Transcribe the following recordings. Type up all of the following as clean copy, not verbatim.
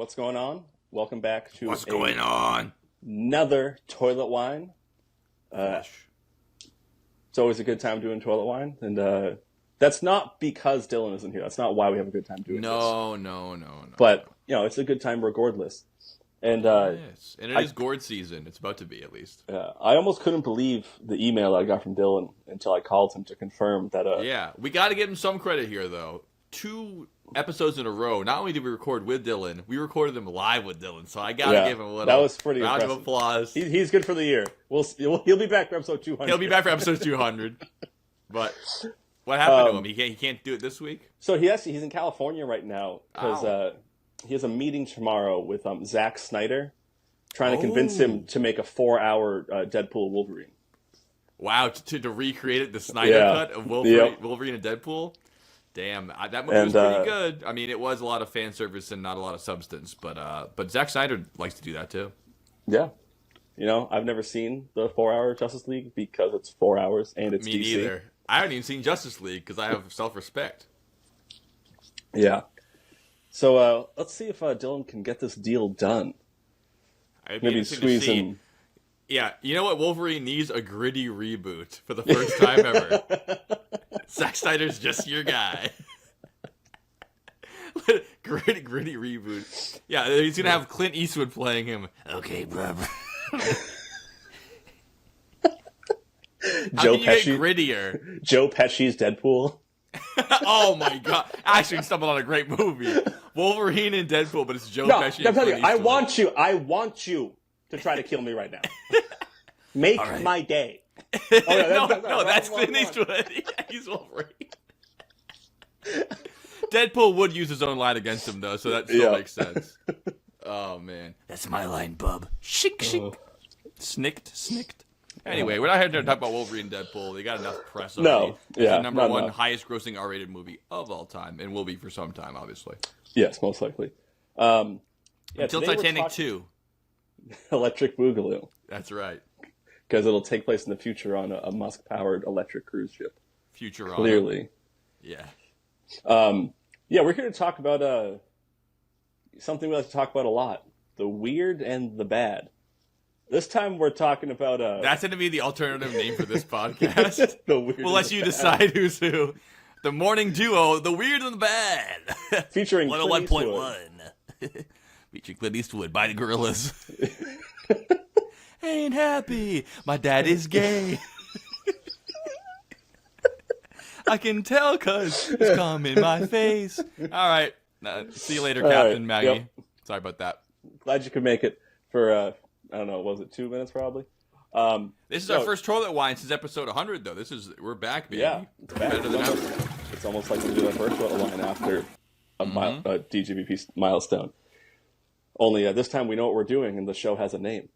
What's going on? Welcome back to What's going on? Another toilet wine. It's always a good time doing toilet wine, and that's not because Dylan isn't here. That's not why we have a good time doing this. No. But it's a good time regardless. And yes, and it is gourd season. It's about to be, at least. I almost couldn't believe the email I got from Dylan until I called him to confirm that. Yeah, we got to give him some credit here, though. 2 episodes in a row. Not only did we record with Dylan, we recorded them live with Dylan. So I gotta give him a little. That was pretty round impressive. of applause. He's good for the year. He'll be back for episode 200. He'll be back for episode 200. But what happened to him? He can't do it this week. So he's in California right now because he has a meeting tomorrow with Zack Snyder, trying to convince him to make a 4-hour Deadpool Wolverine. Wow, to recreate it, the Snyder cut of Wolverine and Deadpool. Damn, that movie was pretty good. I mean, it was a lot of fan service and not a lot of substance, but Zack Snyder likes to do that too. Yeah. I've never seen the 4-hour Justice League because it's 4 hours and it's Me DC. neither. I haven't even seen Justice League because I have self-respect. Yeah. So let's see if Dylan can get this deal done. Maybe squeeze him. Yeah, you know what? Wolverine needs a gritty reboot for the first time ever. Zack Snyder's just your guy. gritty reboot. Yeah, he's gonna have Clint Eastwood playing him. Okay, bro. Joe Pesci. Grittier. Joe Pesci's Deadpool. Oh my god! Actually, stumbled on a great movie. Wolverine and Deadpool, but it's Joe Pesci. I'm telling you, I want you to try to kill me right now. Make my day. No, that's Clint Eastwood. Yeah, he's Wolverine. Deadpool would use his own line against him, though, so that still makes sense. Oh, man. That's my line, bub. Shink, shink. Snicked. Anyway, we're not here to talk about Wolverine and Deadpool. They got enough press already. It's the number one highest grossing R-rated movie of all time, and will be for some time, obviously. Yes, most likely. Until Titanic 2. Electric Boogaloo. That's right. Because it'll take place in the future on a Musk-powered electric cruise ship. Futurama. Clearly. Yeah. We're here to talk about something we like to talk about a lot. The weird and the bad. This time we're talking about... That's going to be the alternative name for this podcast. We'll let you decide who's who. The morning duo, the weird and the bad. Featuring Clint Eastwood. 101.1. Featuring Clint Eastwood by the Gorillas. Ain't happy. My dad is gay. I can tell because it's come in my face. All right. See you later, Captain Maggie. Yep. Sorry about that. Glad you could make it for, I don't know, was it 2 minutes probably? This is our first toilet wine since episode 100, though. We're back, baby. Yeah. It's back. Better than ever. It's almost like we did our first toilet wine after a DGBP milestone. Only this time we know what we're doing and the show has a name.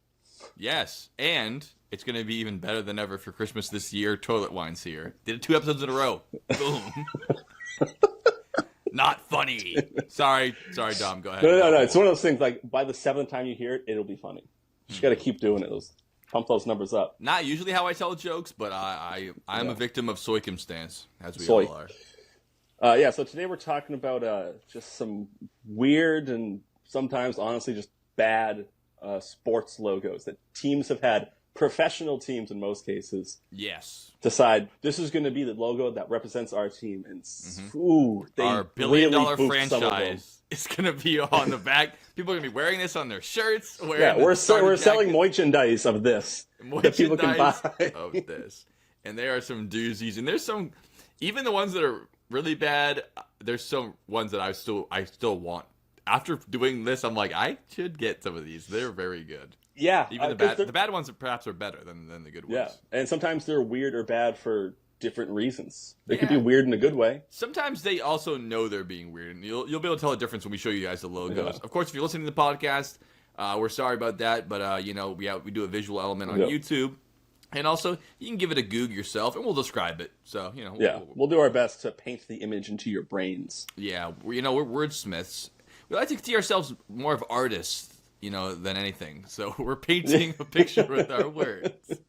Yes, and it's going to be even better than ever for Christmas this year. Toilet Wine's here. Did it 2 episodes in a row. Boom. Not funny. Sorry, Dom. Go ahead. No. It's one of those things, like, by the 7th time you hear it, it'll be funny. You just got to keep doing it. Pump those numbers up. Not usually how I tell jokes, but I'm a victim of circumstance, as we all are. So today we're talking about just some weird and sometimes, honestly, just bad sports logos that teams have had, professional teams in most cases, decide this is going to be the logo that represents our team. And our billion-dollar franchise is going to be on the back. People are going to be wearing this on their shirts. We're selling merchandise of this that people can buy. Of this. And there are some doozies. And there's some, even the ones that are really bad, there's some ones that I still want. After doing this, I'm like, I should get some of these. They're very good. Yeah. Even the bad ones perhaps are better than the good ones. Yeah. And sometimes they're weird or bad for different reasons. They could be weird in a good way. Sometimes they also know they're being weird. And you'll be able to tell the difference when we show you guys the logos. Yeah. Of course, if you're listening to the podcast, we're sorry about that. But, we do a visual element on YouTube. And also, you can give it a Goog yourself, and we'll describe it. So, we'll do our best to paint the image into your brains. Yeah. We're wordsmiths. We like to see ourselves more of artists, than anything. So we're painting a picture with our words.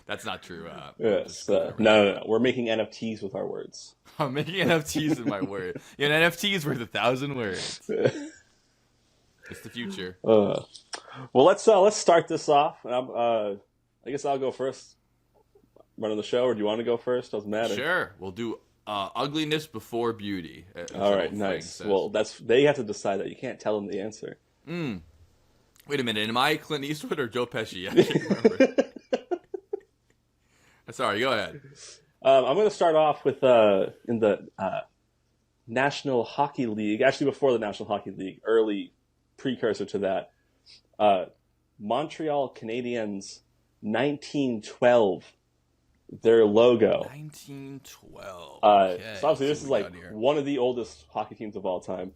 That's not true. Yes. No. We're making NFTs with our words. I'm making NFTs with my word. An NFT is worth 1,000 words. It's the future. Well, let's start this off. I guess I'll go first. Running the show, or do you want to go first? Doesn't matter. Sure, we'll do ugliness before beauty. All right, nice. Well, they have to decide that. You can't tell them the answer. Wait a minute, am I Clint Eastwood or Joe Pesci? I can't remember. Sorry, go ahead. I'm going to start off with in the National Hockey League. Actually, before the National Hockey League, early precursor to that. Montreal Canadiens, 1912. Their logo. 1912. Okay. So obviously this is like one of the oldest hockey teams of all time.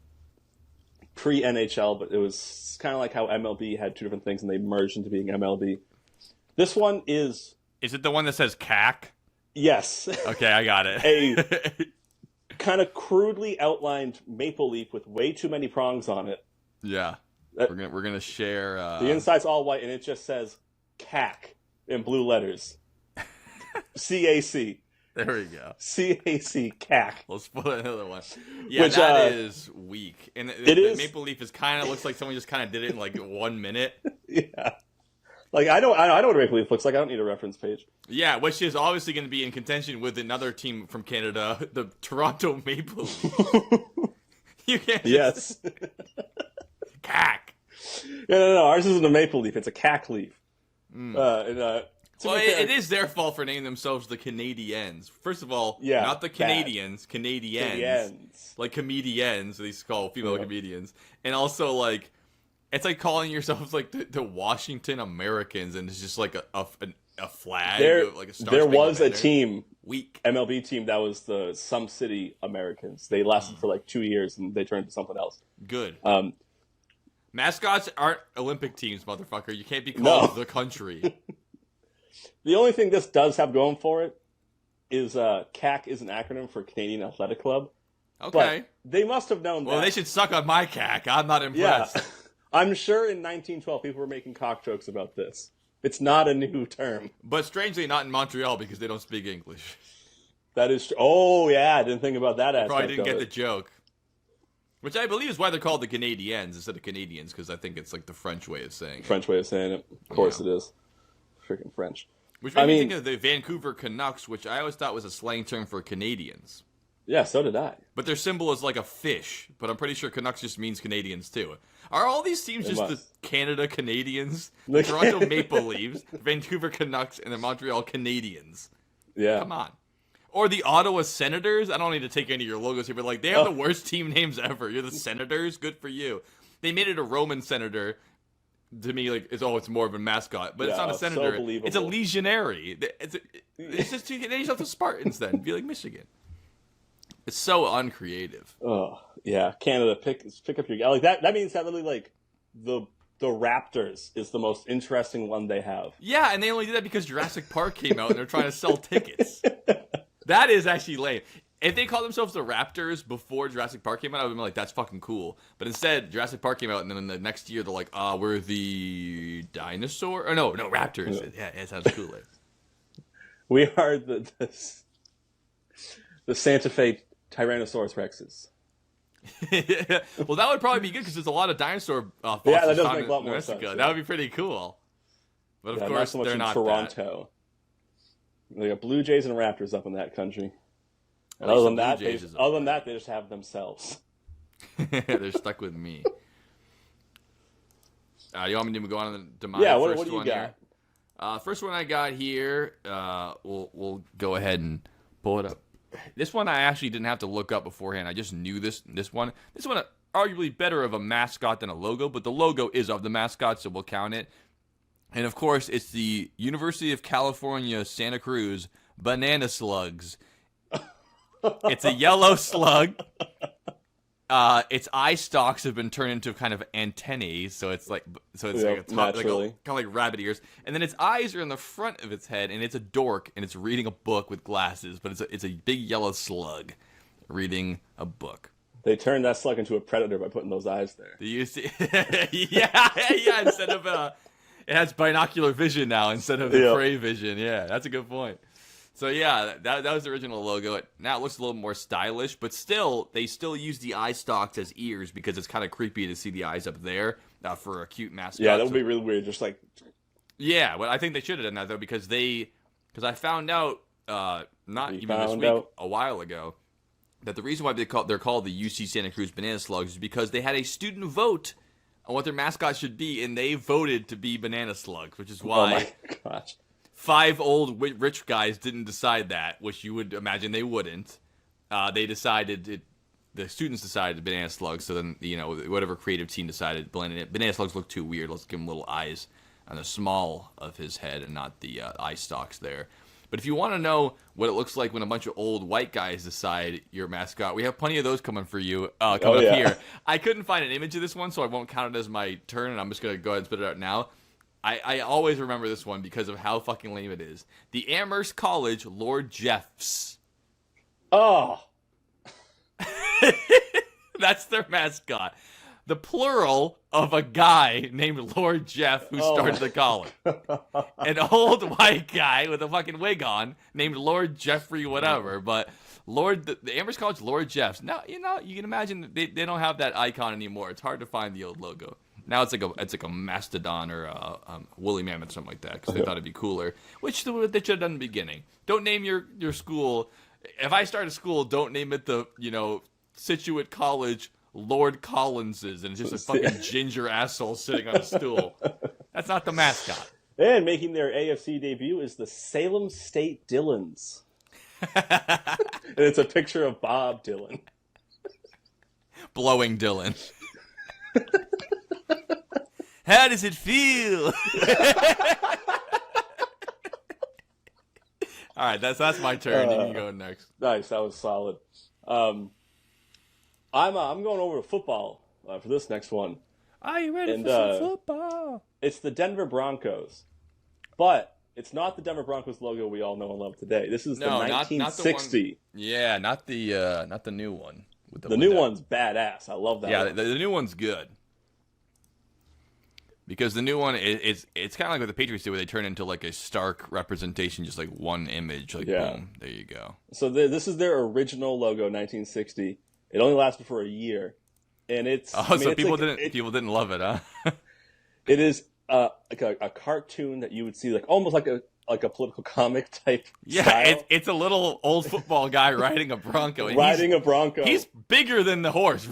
Pre-NHL, but it was kind of like how MLB had two different things and they merged into being MLB. This one is... Is it the one that says CAC? Yes. Okay, I got it. A kind of crudely outlined maple leaf with way too many prongs on it. Yeah. We're gonna share... The inside's all white and it just says CAC in blue letters. CAC. There we go. CAC, CAC. Let's put another one. Yeah, which, that is weak. And the maple leaf is kind of looks like someone just kind of did it in like 1 minute. Yeah. Like I know what a maple leaf looks like. I don't need a reference page. Yeah, which is obviously going to be in contention with another team from Canada, the Toronto Maple Leafs. You can't. Yes. CAC. No. Ours isn't a maple leaf. It's a CAC leaf. Well, it is their fault for naming themselves the Canadiens. First of all, not the Canadians, Canadiens. Like comedians, they call female comedians. And also, like, it's like calling yourselves, like, the Washington Americans, and it's just like a flag. There was a team, MLB team, that was the Some City Americans. They lasted for like 2 years, and they turned to something else. Good. Mascots aren't Olympic teams, motherfucker. You can't be called the country. The only thing this does have going for it is CAC is an acronym for Canadian Athletic Club. Okay. But they must have known that. Well, they should suck on my CAC. I'm not impressed. Yeah. I'm sure in 1912 people were making cock jokes about this. It's not a new term. But strangely not in Montreal because they don't speak English. That is true. Oh, yeah. I didn't think about that aspect. Probably didn't get the joke. Which I believe is why they're called the Canadiens instead of Canadians, because I think it's like the French way of saying it. French way of saying it. Of course it is. Freaking French. Which made me think of the Vancouver Canucks, which I always thought was a slang term for Canadians. Yeah, so did I. But their symbol is like a fish, but I'm pretty sure Canucks just means Canadians too. Are all these teams just the Canada Canadians? The Toronto Maple Leafs, Vancouver Canucks, and the Montreal Canadiens. Yeah. Come on. Or the Ottawa Senators? I don't need to take any of your logos here, but like they have the worst team names ever. You're the Senators? Good for you. They made it a Roman senator. To me, like it's more of a mascot, but it's not a senator. So it's a legionary. It's just they use the Spartans then. Be like Michigan. It's so uncreative. Oh yeah, Canada, pick up your like that. That means that literally like the Raptors is the most interesting one they have. Yeah, and they only did that because Jurassic Park came out and they're trying to sell tickets. That is actually lame. If they called themselves the Raptors before Jurassic Park came out, I would have been like, that's fucking cool. But instead, Jurassic Park came out, and then the next year, they're like, we're the dinosaur? Or no, Raptors. Yeah, it sounds cooler. We are the Santa Fe Tyrannosaurus Rexes. Well, that would probably be good, because there's a lot of dinosaur fossils that does make a lot more sense. Yeah. That would be pretty cool. But of course, not so they're not Toronto. They got Blue Jays and Raptors up in that country. And other than that, they just have themselves. They're stuck with me. You want me to go on to my first what do you one got? Here? First one I got here, we'll go ahead and pull it up. This one I actually didn't have to look up beforehand. I just knew this one. This one arguably better of a mascot than a logo, but the logo is of the mascot, so we'll count it. And of course, it's the University of California, Santa Cruz Banana Slugs. It's a yellow slug. Its eye stalks have been turned into kind of antennae, so it's like kind of like rabbit ears. And then its eyes are in the front of its head, and it's a dork, and it's reading a book with glasses. But it's a big yellow slug reading a book. They turned that slug into a predator by putting those eyes there. Do you see? yeah. Instead of it has binocular vision now instead of the prey vision. Yeah, that's a good point. So yeah, that was the original logo. Now it looks a little more stylish, but still, they still use the eye stalks as ears because it's kind of creepy to see the eyes up there for a cute mascot. Yeah, that would be really weird. Just like, yeah, well, I think they should have done that though because I found out not even this week, a while ago, that the reason why they're called the UC Santa Cruz Banana Slugs is because they had a student vote on what their mascot should be, and they voted to be Banana Slugs, which is why. Oh my gosh. 5 old rich guys didn't decide that, which you would imagine they wouldn't. The students decided banana slugs. So then, whatever creative team decided, banana slugs look too weird. Let's give him little eyes on the small of his head and not the eye stalks there. But if you want to know what it looks like when a bunch of old white guys decide your mascot, we have plenty of those coming for you coming up here. I couldn't find an image of this one, so I won't count it as my turn, and I'm just going to go ahead and spit it out now. I always remember this one because of how fucking lame it is. The Amherst College Lord Jeffs. Oh. That's their mascot. The plural of a guy named Lord Jeff who started the college. An old white guy with a fucking wig on named Lord Jeffrey whatever. But the Amherst College Lord Jeffs. Now, you can imagine they don't have that icon anymore. It's hard to find the old logo. Now it's like a mastodon or a woolly mammoth, something like that, because they thought it'd be cooler. Which they should have done in the beginning. Don't name your school. If I start a school, don't name it the Situate College Lord Collinses, and it's just a fucking ginger asshole sitting on a stool. That's not the mascot. And making their AFC debut is the Salem State Dylans. And it's a picture of Bob Dylan. Blowing Dylan. How does it feel? All right, that's my turn. You can go next. Nice, that was solid. I'm going over to football for this next one. Are you ready for some football? It's the Denver Broncos, but it's not the Denver Broncos logo we all know and love today. This is the 1960. Not the new one. The new one's badass. I love that. Yeah, one. The new one's good. Because the new one, it's kind of like what the Patriots did, where they turn into like a stark representation, just like one image. Like, boom, there you go. So this is their original logo, 1960. It only lasted for a year, and it's. People didn't love it, huh? It is like a cartoon that you would see, like almost like a political comic type. Yeah, style. It's a little old football guy riding a Bronco. A Bronco. He's bigger than the horse.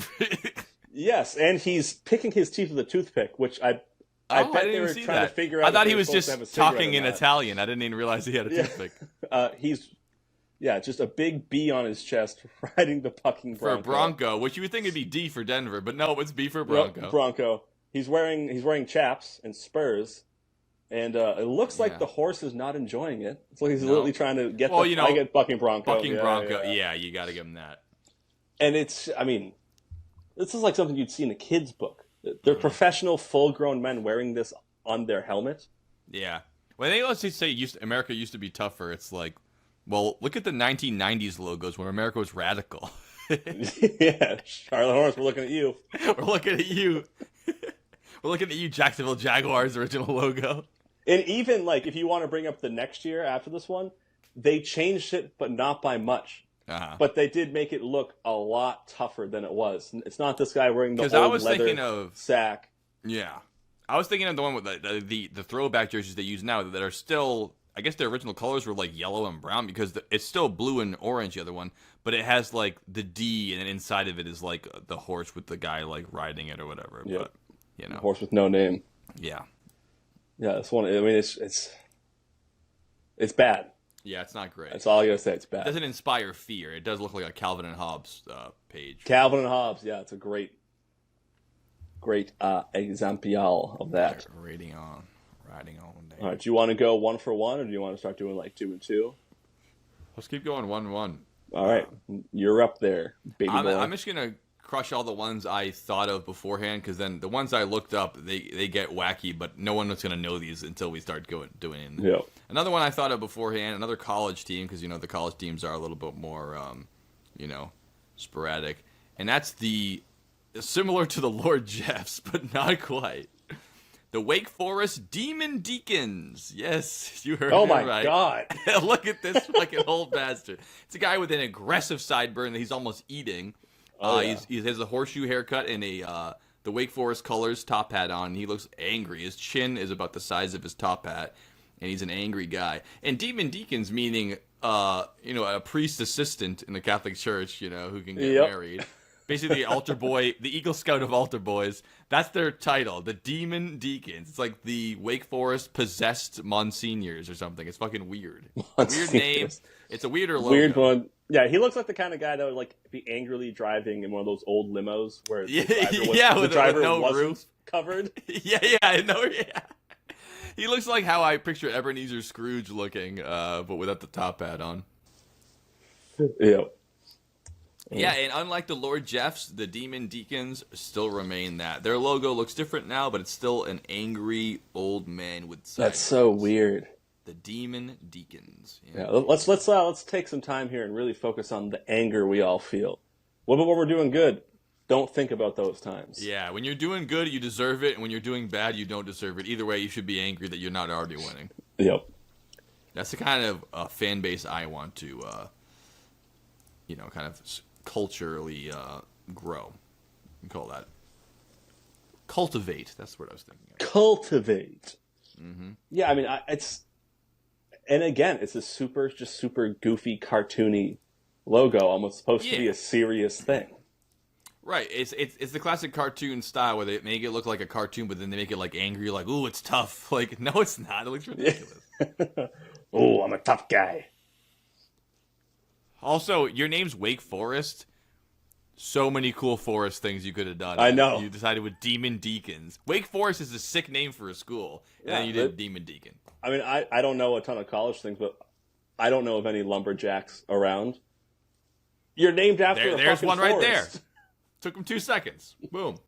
Yes, and he's picking his teeth with a toothpick, which I bet they were trying to figure out. I thought he was just talking in Italian. I didn't even realize he had a toothpick. He's just a big B on his chest, riding the fucking Bronco. For a Bronco, which you would think it'd be D for Denver, but no, it's B for Bronco. Bronco. He's wearing chaps and spurs, and it looks like the horse is not enjoying it. It's like he's literally trying to get I get bucking Bronco. Bucking Bronco, yeah, you got to give him that. And this is like something you'd see in a kid's book. They're professional, full-grown men wearing this on their helmet. Yeah. When they always say America used to be tougher, it's like, well, look at the 1990s logos when America was radical. Yeah, Charlotte Hornets, we're looking at you. We're looking at you. We're looking at you, Jacksonville Jaguars original logo. And even, like, if you want to bring up the next year after this one, they changed it, but not by much. Uh-huh. But they did make it look a lot tougher than it was. It's not this guy wearing the old leather sack. Yeah. I was thinking of the one with the throwback jerseys they use now that are still, I guess their original colors were like yellow and brown because it's still blue and orange, the other one. But it has like the D, and then inside of it is like the horse with the guy like riding it or whatever. Yeah. But, horse with no name. Yeah. Yeah, this one, it's bad. Yeah, it's not great. That's all I gotta say. It's bad. It doesn't inspire fear. It does look like a Calvin and Hobbes page. Calvin and Hobbes, yeah, it's a great example of that. Riding on. All right, do you want to go 1 for 1, or do you want to start doing like 2 and 2? Let's keep going 1-1. All right, you're up there, baby boy. I'm just gonna crush all the ones I thought of beforehand, because then the ones I looked up, they get wacky, but no one was gonna know these until we start doing it. Yeah. Another one I thought of beforehand, another college team, because the college teams are a little bit more, sporadic, and that's similar to the Lord Jeffs, but not quite. The Wake Forest Demon Deacons. Yes, you heard Oh it my right. God. Look at this fucking old bastard. It's a guy with an aggressive sideburn that he's almost eating. He has a horseshoe haircut and the Wake Forest colors top hat on. He looks angry. His chin is about the size of his top hat, and he's an angry guy. And Demon Deacons meaning, a priest assistant in the Catholic Church, who can get married. Basically, the altar boy, the Eagle Scout of altar boys. That's their title, the Demon Deacons. It's like the Wake Forest possessed Monsignors or something. It's fucking weird. Weird name. It's a weirder logo. Weird one. Yeah, he looks like the kind of guy that would be angrily driving in one of those old limos where the driver wasn't roof covered. Yeah. He looks like how I picture Ebenezer Scrooge looking, but without the top hat on. Yeah. Yeah, and unlike the Lord Jeffs, the Demon Deacons still remain that. Their logo looks different now, but it's still an angry old man with sideburns. That's so weird. The Demon Deacons. Yeah, let's take some time here and really focus on the anger we all feel. What about when we're doing good? Don't think about those times. Yeah, when you're doing good, you deserve it, and when you're doing bad, you don't deserve it. Either way, you should be angry that you're not already winning. Yep. That's the kind of fan base I want to, kind of culturally grow. You call that cultivate. That's what I was thinking of. Cultivate. Mm-hmm. Yeah, I mean, it's a super goofy, cartoony logo, almost supposed to be a serious thing. Right. It's the classic cartoon style where they make it look like a cartoon, but then they make it angry, ooh, it's tough. No, it's not. It looks ridiculous. Oh, I'm a tough guy. Also, your name's Wake Forest. So many cool forest things you could have done. I know. You decided with Demon Deacons. Wake Forest is a sick name for a school. And then you did Demon Deacon. I mean, I don't know a ton of college things, but I don't know of any lumberjacks around. You're named after there's one forest. Right there. Took him 2 seconds. Boom.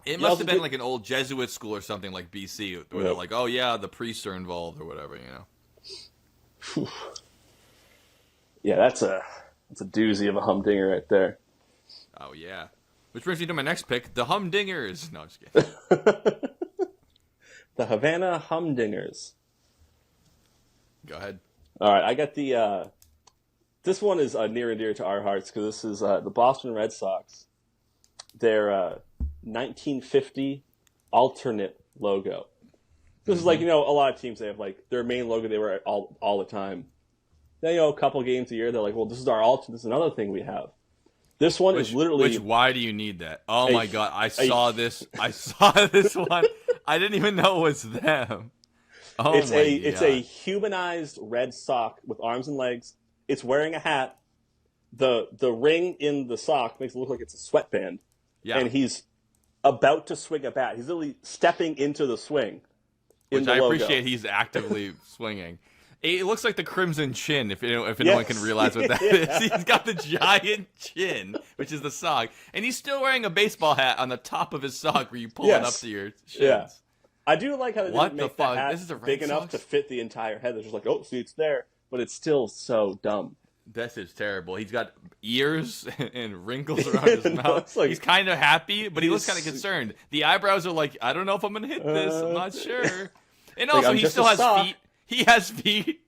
It must have been an old Jesuit school or something like BC where they're like, oh yeah, the priests are involved or whatever, Yeah, that's a doozy of a humdinger right there. Oh, yeah. Which brings me to my next pick, the Humdingers. No, I'm just kidding. The Havana Humdingers. Go ahead. All right, I got the... this one is near and dear to our hearts because this is the Boston Red Sox. Their 1950 alternate logo. This is a lot of teams, they have their main logo they wear all the time. Then, a couple games a year, they're like, well, this is our alternate. This is another thing we have. This one is literally... why do you need that? Oh, my God. I saw this. I saw this one. I didn't even know it was them. Oh, it's a humanized red sock with arms and legs. It's wearing a hat. The ring in the sock makes it look like it's a sweatband. Yeah. And he's about to swing a bat. He's literally stepping into the swing. Which I appreciate he's actively swinging. It looks like the Crimson Chin, if anyone can realize what that is. He's got the giant chin, which is the sock, and he's still wearing a baseball hat on the top of his sock where you pull it up to your shins. Yeah. I do like how they didn't make the hat big enough to fit the entire head. They're just oh, see, it's there, but it's still so dumb. This is terrible. He's got ears and wrinkles around his mouth. He's kind of happy, but he looks kind of concerned. The eyebrows are I don't know if I'm going to hit this. I'm not sure. And also, he still has feet. He has feet.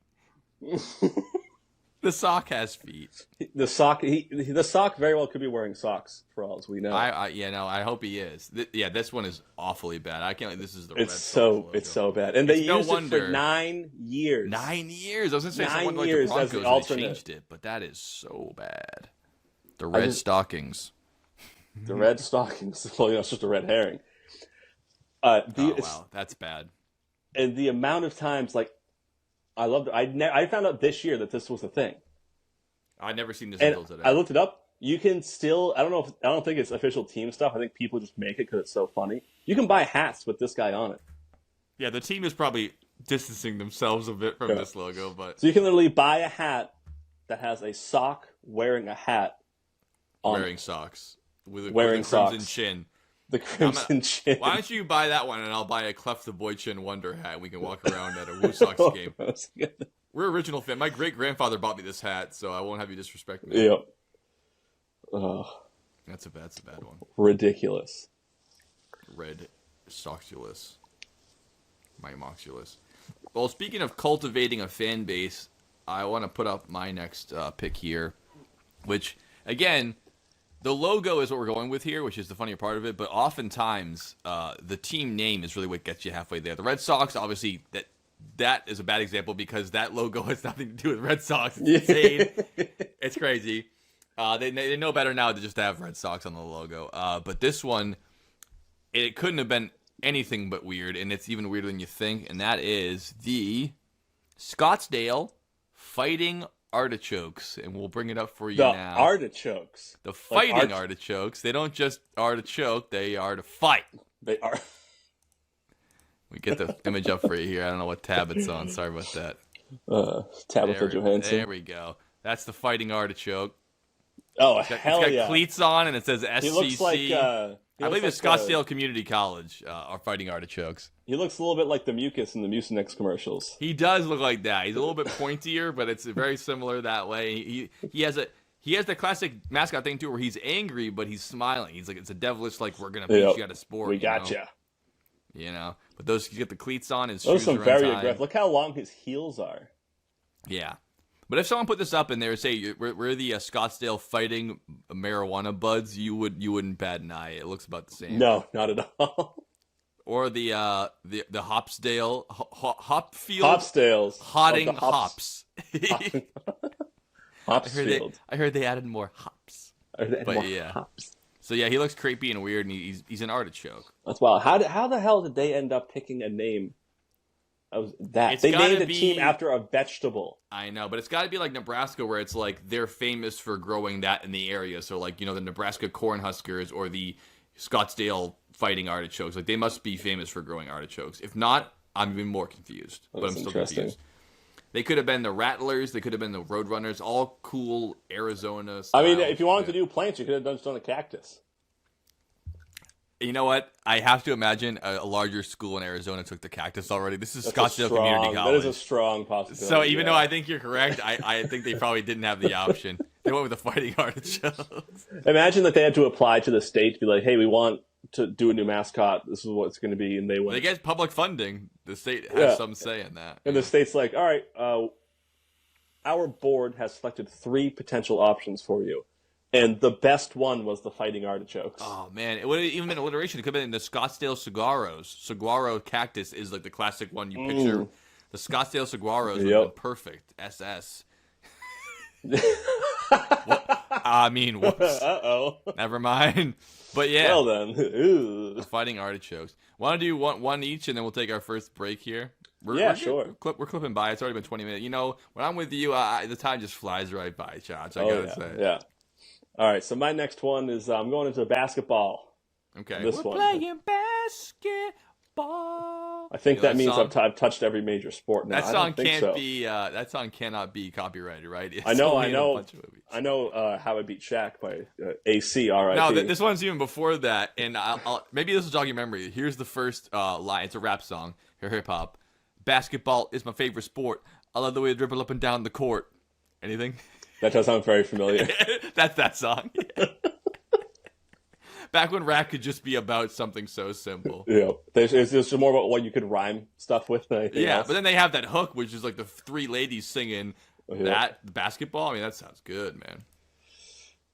The sock has feet. The sock very well could be wearing socks for all as we know. I hope he is. This one is awfully bad. I can't. This is the. It's so bad, and they used it for 9 years. 9 years. I was gonna say 9 someone years like the as the Broncos alternate. Changed it, but that is so bad. The red stockings. The red stockings. Well, it's just a red herring. Wow, that's bad. And the amount of times, I loved it. I found out this year that this was a thing. I'd never seen this until today. I looked it up. You can still, I don't think it's official team stuff. I think people just make it because it's so funny. You can buy hats with this guy on it. Yeah, the team is probably distancing themselves a bit from this logo, but so you can literally buy a hat that has a sock wearing a hat on wearing socks with a crimson chin. The Crimson Chin. Why don't you buy that one and I'll buy a Clef the Boy Chin Wonder hat. We can walk around at a Woo Sox game. We're original fan. My great-grandfather bought me this hat, so I won't have you disrespect me. Yep. That's a bad one. Ridiculous. Red Soxulus. My Moxulus. Well, speaking of cultivating a fan base, I want to put up my next pick here, which, again, the logo is what we're going with here, which is the funnier part of it, but oftentimes the team name is really what gets you halfway there. The Red Sox, obviously, that is a bad example because that logo has nothing to do with Red Sox. It's insane. It's crazy. They know better now to just have Red Sox on the logo. But this one, it couldn't have been anything but weird, and it's even weirder than you think, and that is the Scottsdale Fighting Artichokes, and we'll bring it up for you now. The artichokes. The Fighting Artichokes. They don't just artichoke, they are to fight. They are. We get the image up for you here. I don't know what tab it's on. Sorry about that. Tabitha Johansson. There we go. That's the Fighting Artichoke. Oh, It's got cleats on, and it says SCC. He looks like... I believe it's Scottsdale Community College are Fighting Artichokes. He looks a little bit like the Mucus in the Mucinex commercials. He does look like that. He's a little bit pointier, but it's very similar that way. He has the classic mascot thing too, where he's angry but he's smiling. He's like, it's a devilish, like, we're gonna beat you out of sport. We got you know. But he's got the cleats on. His those shoes are are very untied. aggressive. Look how long his heels are. Yeah. But if someone put this up in there and say we're the Scottsdale Fighting Marijuana Buds, you wouldn't bat an eye. It looks about the same. No, not at all. Or the Hopsdale Hopfield Hopsdales Hotting Hops. Hopsfield. I heard they added more hops. Hops. So yeah, he looks creepy and weird, and he's an artichoke. That's wild. How the hell did they end up picking a name? They named a team after a vegetable. I know, but it's got to be like Nebraska, where it's like they're famous for growing that in the area. So like, you know, the Nebraska Cornhuskers or the Scottsdale Fighting Artichokes, like they must be famous for growing artichokes. If not, I'm even more confused. But I'm still confused. They could have been the Rattlers. They could have been the Roadrunners. All cool Arizona style. I mean, if you wanted to do plants, you could have done a cactus. You know what? I have to imagine a larger school in Arizona took the cactus already. This is Scottsdale Community College. That is a strong possibility. So even though I think you're correct, I think they probably didn't have the option. They went with the Fighting Artichokes. Imagine that they had to apply to the state to be like, hey, we want to do a new mascot. This is what it's going to be. And they went. They get public funding. The state has some say in that. And the state's like, all right, our board has selected 3 potential options for you. And the best one was the Fighting Artichokes. Oh, man. It would have even been alliteration. It could have been the Scottsdale Saguaros. Saguaro cactus is like the classic one you picture. The Scottsdale Saguaros would have been perfect. SS. I mean, whoops. Uh-oh. Never mind. But yeah. Well then. The Fighting Artichokes. Want to do one each, and then we'll take our first break here? Sure. We're clipping by. It's already been 20 minutes. You know, when I'm with you, the time just flies right by, Chach. I gotta say. Yeah. All right, so my next one is I'm going into basketball. Okay. We're playing basketball. I think that means I've touched every major sport now. That song That song cannot be copyrighted, right? It's I know. How I Beat Shaq by AC. All right. No, this one's even before that, and I'll maybe this will jog your memory. Here's the first line. It's a rap song. Hip hop. Basketball is my favorite sport. I love the way I dribble up and down the court. Anything? That does sound very familiar. That's that song. Back when rap could just be about something so simple. Yeah. It's just more about what you could rhyme stuff with than anything else. But then they have that hook, which is like the 3 ladies singing that basketball. I mean, that sounds good, man.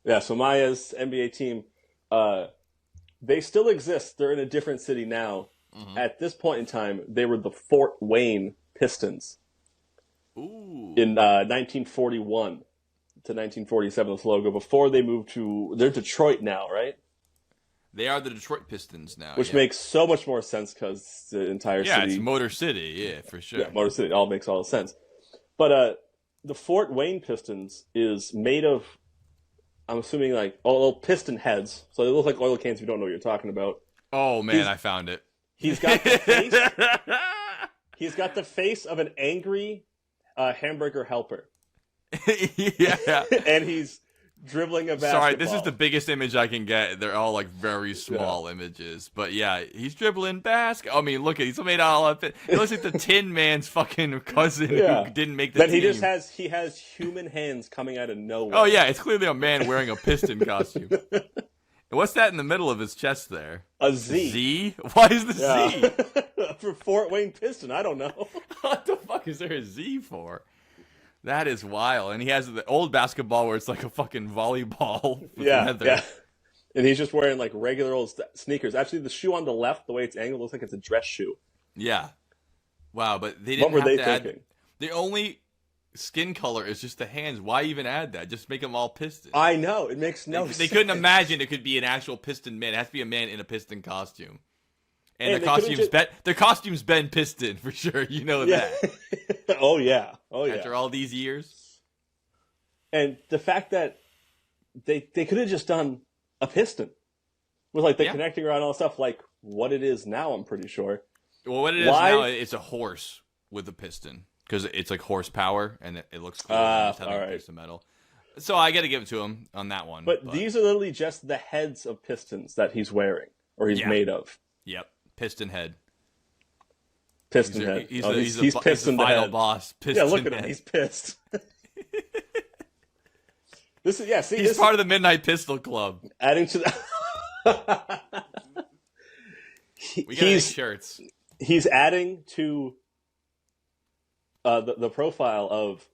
Yeah, so Maya's NBA team, they still exist. They're in a different city now. Mm-hmm. At this point in time, they were the Fort Wayne Pistons. Ooh. In 1941 to 1947, this logo, before they moved they're Detroit now, right? They are the Detroit Pistons now. Which makes so much more sense because the entire city. Yeah, it's Motor City, yeah, for sure. Yeah, Motor City, it all makes all the sense. But the Fort Wayne Pistons is made of, I'm assuming, like, little piston heads. So they look like oil cans if you don't know what you're talking about. Oh, man, I found it. He's got the face. He's got the face of an angry hamburger helper. Yeah. And he's dribbling a basketball. Sorry, this is the biggest image I can get. They're all like very small images. But yeah, he's dribbling I mean, look at he's made all of it. It looks like the Tin Man's fucking cousin who didn't make the team. He has human hands coming out of nowhere. Oh yeah, it's clearly a man wearing a piston costume. And What's that in the middle of his chest there? A Z. Z? Why is the Z? For Fort Wayne Piston. I don't know. What the fuck is there a Z for? That is wild. And he has the old basketball where it's like a fucking volleyball with leather. Yeah. And he's just wearing like regular old sneakers. Actually, the shoe on the left, the way it's angled, looks like it's a dress shoe. Yeah. Wow, but they didn't What were have they to thinking? add... The only skin color is just the hands. Why even add that? Just make them all piston. I know. It makes no sense. They couldn't imagine it could be an actual piston man. It has to be a man in a piston costume. And the costume's been piston for sure. You know that. Oh yeah. After all these years. And the fact that they could have just done a piston with like the connecting rod and all that stuff, like what it is now, I'm pretty sure. Well, what it is now, it's a horse with a piston because it's like horsepower and it looks cool. Just having a piece of metal. So I got to give it to him on that one. But these are literally just the heads of pistons that he's wearing or he's made of. Yep, piston head. Piston head. He's the final boss. Piston look at him. He's pissed. He's part of the Midnight Pistol Club. Adding to the... We got shirts. He's adding to the profile of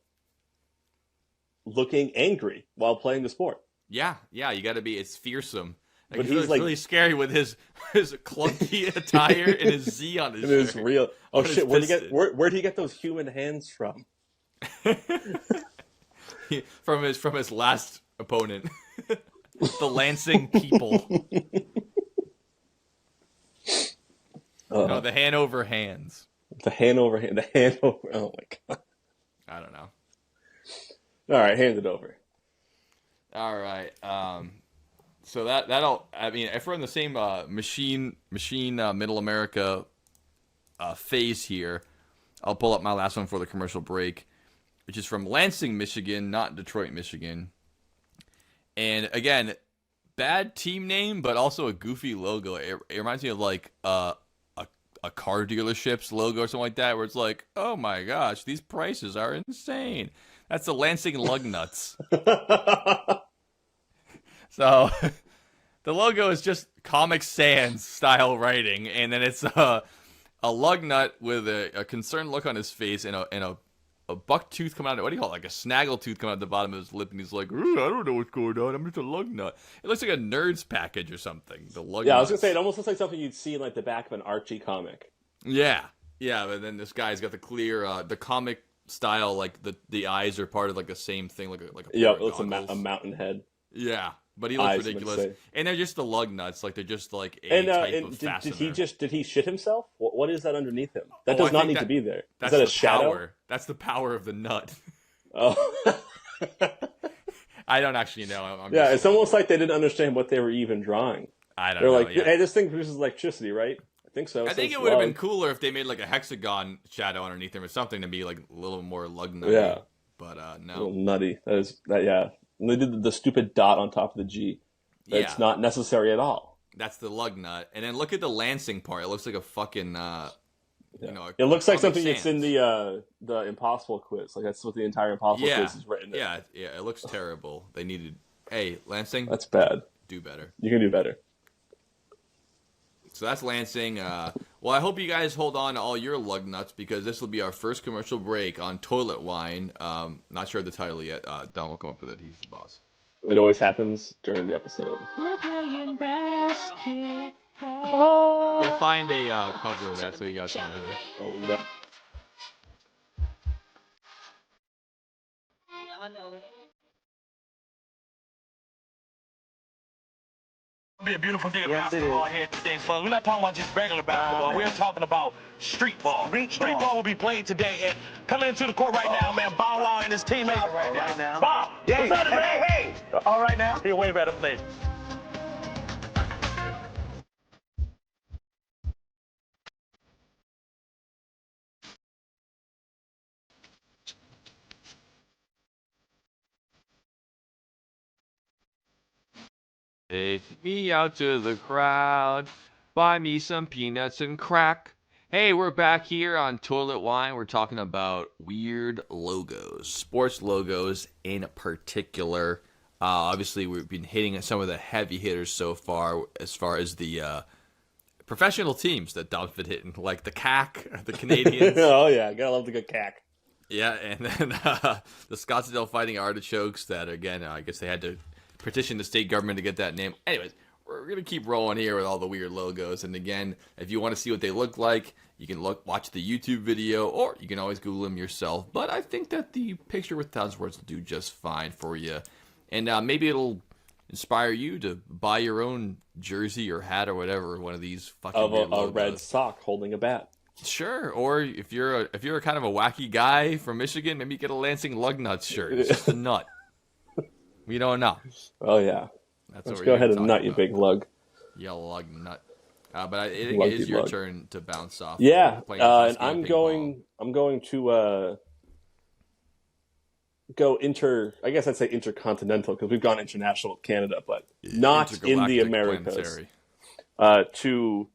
looking angry while playing the sport. Yeah, you got to be. It's fearsome. But he's like, really scary with his clunky attire and his Z on his shirt. It is real. Oh shit! Where'd he get those human hands from? From his last opponent, the Lansing people. No, the Hanover Hands. The Hanover. Oh my god. I don't know. All right, hand it over. All right. So that'll. I mean, if we're in the same machine Middle America phase here, I'll pull up my last one for the commercial break, which is from Lansing, Michigan, not Detroit, Michigan. And again, bad team name, but also a goofy logo. It reminds me of like a car dealership's logo or something like that, where it's like, oh my gosh, these prices are insane. That's the Lansing Lugnuts. So the logo is just Comic Sans style writing, and then it's a lug nut with a concerned look on his face and a buck tooth coming out. What do you call it? Like a snaggle tooth coming out the bottom of his lip, and he's like, I don't know what's going on. I'm just a lug nut. It looks like a Nerds package or something. The lug. Yeah, nuts. I was gonna say it almost looks like something you'd see in like the back of an Archie comic. Yeah. But then this guy's got the clear, the comic style, like the eyes are part of like the same thing, like a it looks a mountain head. Yeah. But he looks ridiculous, and they're just the lug nuts. Like they're just like a type of fastener. Did he shit himself? What is that underneath him? That does not need to be there. Is that a shadow? Power. That's the power of the nut. Oh, I don't actually know. It's almost like they didn't understand what they were even drawing. I don't know. They're like, hey, this thing produces electricity, right? I think so. I think it would have been cooler if they made like a hexagon shadow underneath him or something to be like a little more lug nutty. Yeah, but no, a little nutty. Yeah. And they did the stupid dot on top of the G. That's not necessary at all. That's the lug nut. And then look at the Lansing part. It looks like a fucking, it looks like something that's in the Impossible quiz. Like that's what the entire Impossible quiz is written in. Yeah. It looks terrible. They needed, hey, Lansing. That's bad. Do better. You can do better. So that's Lansing. Well, I hope you guys hold on to all your lug nuts because this will be our first commercial break on Toilet Wine. Not sure of the title yet. Don will come up with it. He's the boss. It always happens during the episode. We're playing basketball. We'll find a cover of that so you guys can hear it. Oh, no. Be a beautiful day of basketball here today, son. We're not talking about just regular basketball. We're talking about street ball. Street ball will be played today. And coming into the court right now, man, Bow Wow and his teammates. Right now. Bow, what's up, man? Hey. All right now. You're way better player. Take me out to the crowd, buy me some peanuts and crack. Hey, we're back here on Toilet Wine. We're talking about weird logos, sports logos in particular. Obviously, we've been hitting some of the heavy hitters so far as the professional teams that Dom's been hitting, like the CAC, the Canadians. Oh, yeah. Gotta love the good CAC. Yeah, and then the Scottsdale Fighting Artichokes that, again, I guess they had to petition the state government to get that name. Anyways, we're going to keep rolling here with all the weird logos. And again, if you want to see what they look like, you can watch the YouTube video, or you can always Google them yourself. But I think that the picture with 1,000 words will do just fine for you. And maybe it'll inspire you to buy your own jersey or hat or whatever, one of these fucking weird logos. A red sock holding a bat. Sure, or if you're a kind of a wacky guy from Michigan, maybe get a Lansing Lugnuts shirt. It's just a nut. We don't know. Oh yeah, let's go ahead and nut, you big lug. Yeah, lug nut. But it is your turn to bounce off. Yeah, and I'm going to go I guess I'd say intercontinental because we've gone international with Canada, but not in the Americas. To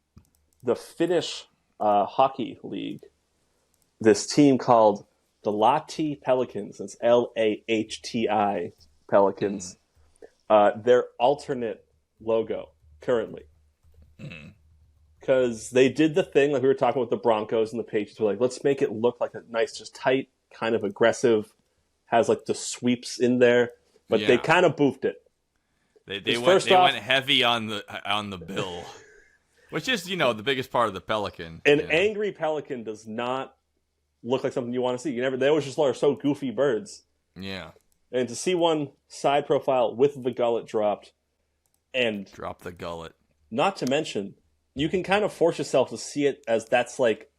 the Finnish hockey league, this team called the Lahti Pelicans. It's Lahti Pelicans. Their alternate logo currently, because they did the thing like we were talking with the Broncos and the Patriots. We're like, let's make it look like a nice, just tight, kind of aggressive, has like the sweeps in there, but they kind of boofed it. They went heavy on the bill. Which is, the biggest part of the pelican. An angry pelican does not look like something you want to see. They always just are so goofy birds. Yeah. And to see one side profile with the gullet dropped, and drop the gullet. Not to mention, you can kind of force yourself to see it as that's like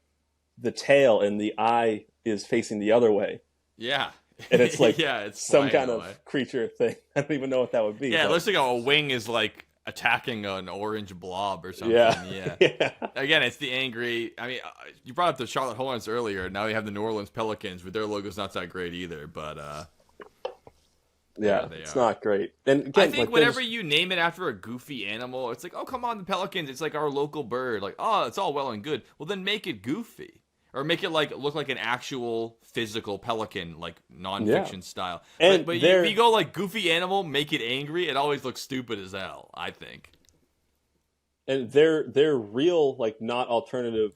the tail and the eye is facing the other way. Yeah. And it's like it's some kind of creature thing. I don't even know what that would be. Yeah, it looks like a wing is like attacking an orange blob or something. Yeah. Again, it's the angry. I mean, you brought up the Charlotte Hornets earlier. Now you have the New Orleans Pelicans, but their logo's not that great either. But it's not great. And again, I think whenever you name it after a goofy animal, it's like, oh, come on, the Pelicans. It's like our local bird. Like, oh, it's all well and good. Well, then make it goofy. Or make it look like an actual physical pelican, like nonfiction style. And but if you go like goofy animal, make it angry, it always looks stupid as hell, I think. And their real, like, not alternative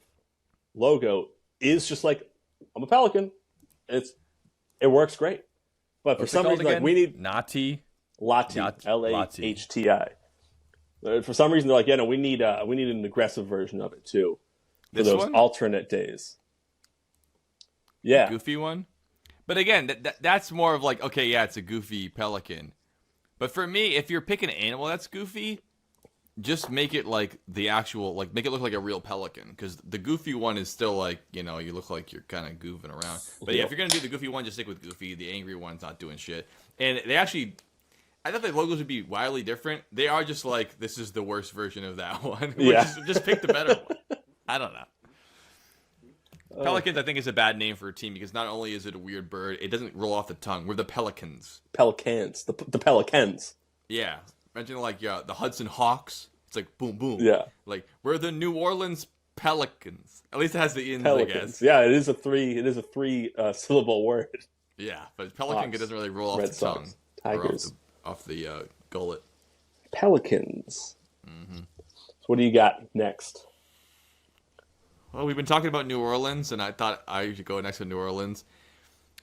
logo is just like, I'm a pelican. It works great. But for some reason, like, we need Lahti, Lahti. For some reason, they're like, we need an aggressive version of it too. For those alternate days. Yeah. Goofy one? But again, that's more of like, okay, yeah, it's a goofy pelican. But for me, if you're picking an animal that's goofy, just make it like the actual, like, make it look like a real pelican. Because the goofy one is still like, you look like you're kind of goofing around. But yeah, if you're going to do the goofy one, just stick with goofy. The angry one's not doing shit. And they actually, I thought the logos would be wildly different. They are just like, this is the worst version of that one. Just pick the better one. I don't know. Pelicans, I think, is a bad name for a team because not only is it a weird bird, it doesn't roll off the tongue. We're the Pelicans. Pelicans. The Pelicans. Yeah. Imagine like the Hudson Hawks. It's like boom, boom. Yeah. Like we're the New Orleans Pelicans. At least it has the ins, Pelicans. I guess. Yeah, it is a three syllable word. Yeah, but Pelican doesn't really roll off the tongue. Tigers. Or off the gullet. Pelicans. Mm-hmm. So what do you got next? Well, we've been talking about New Orleans, and I thought I should go next to New Orleans.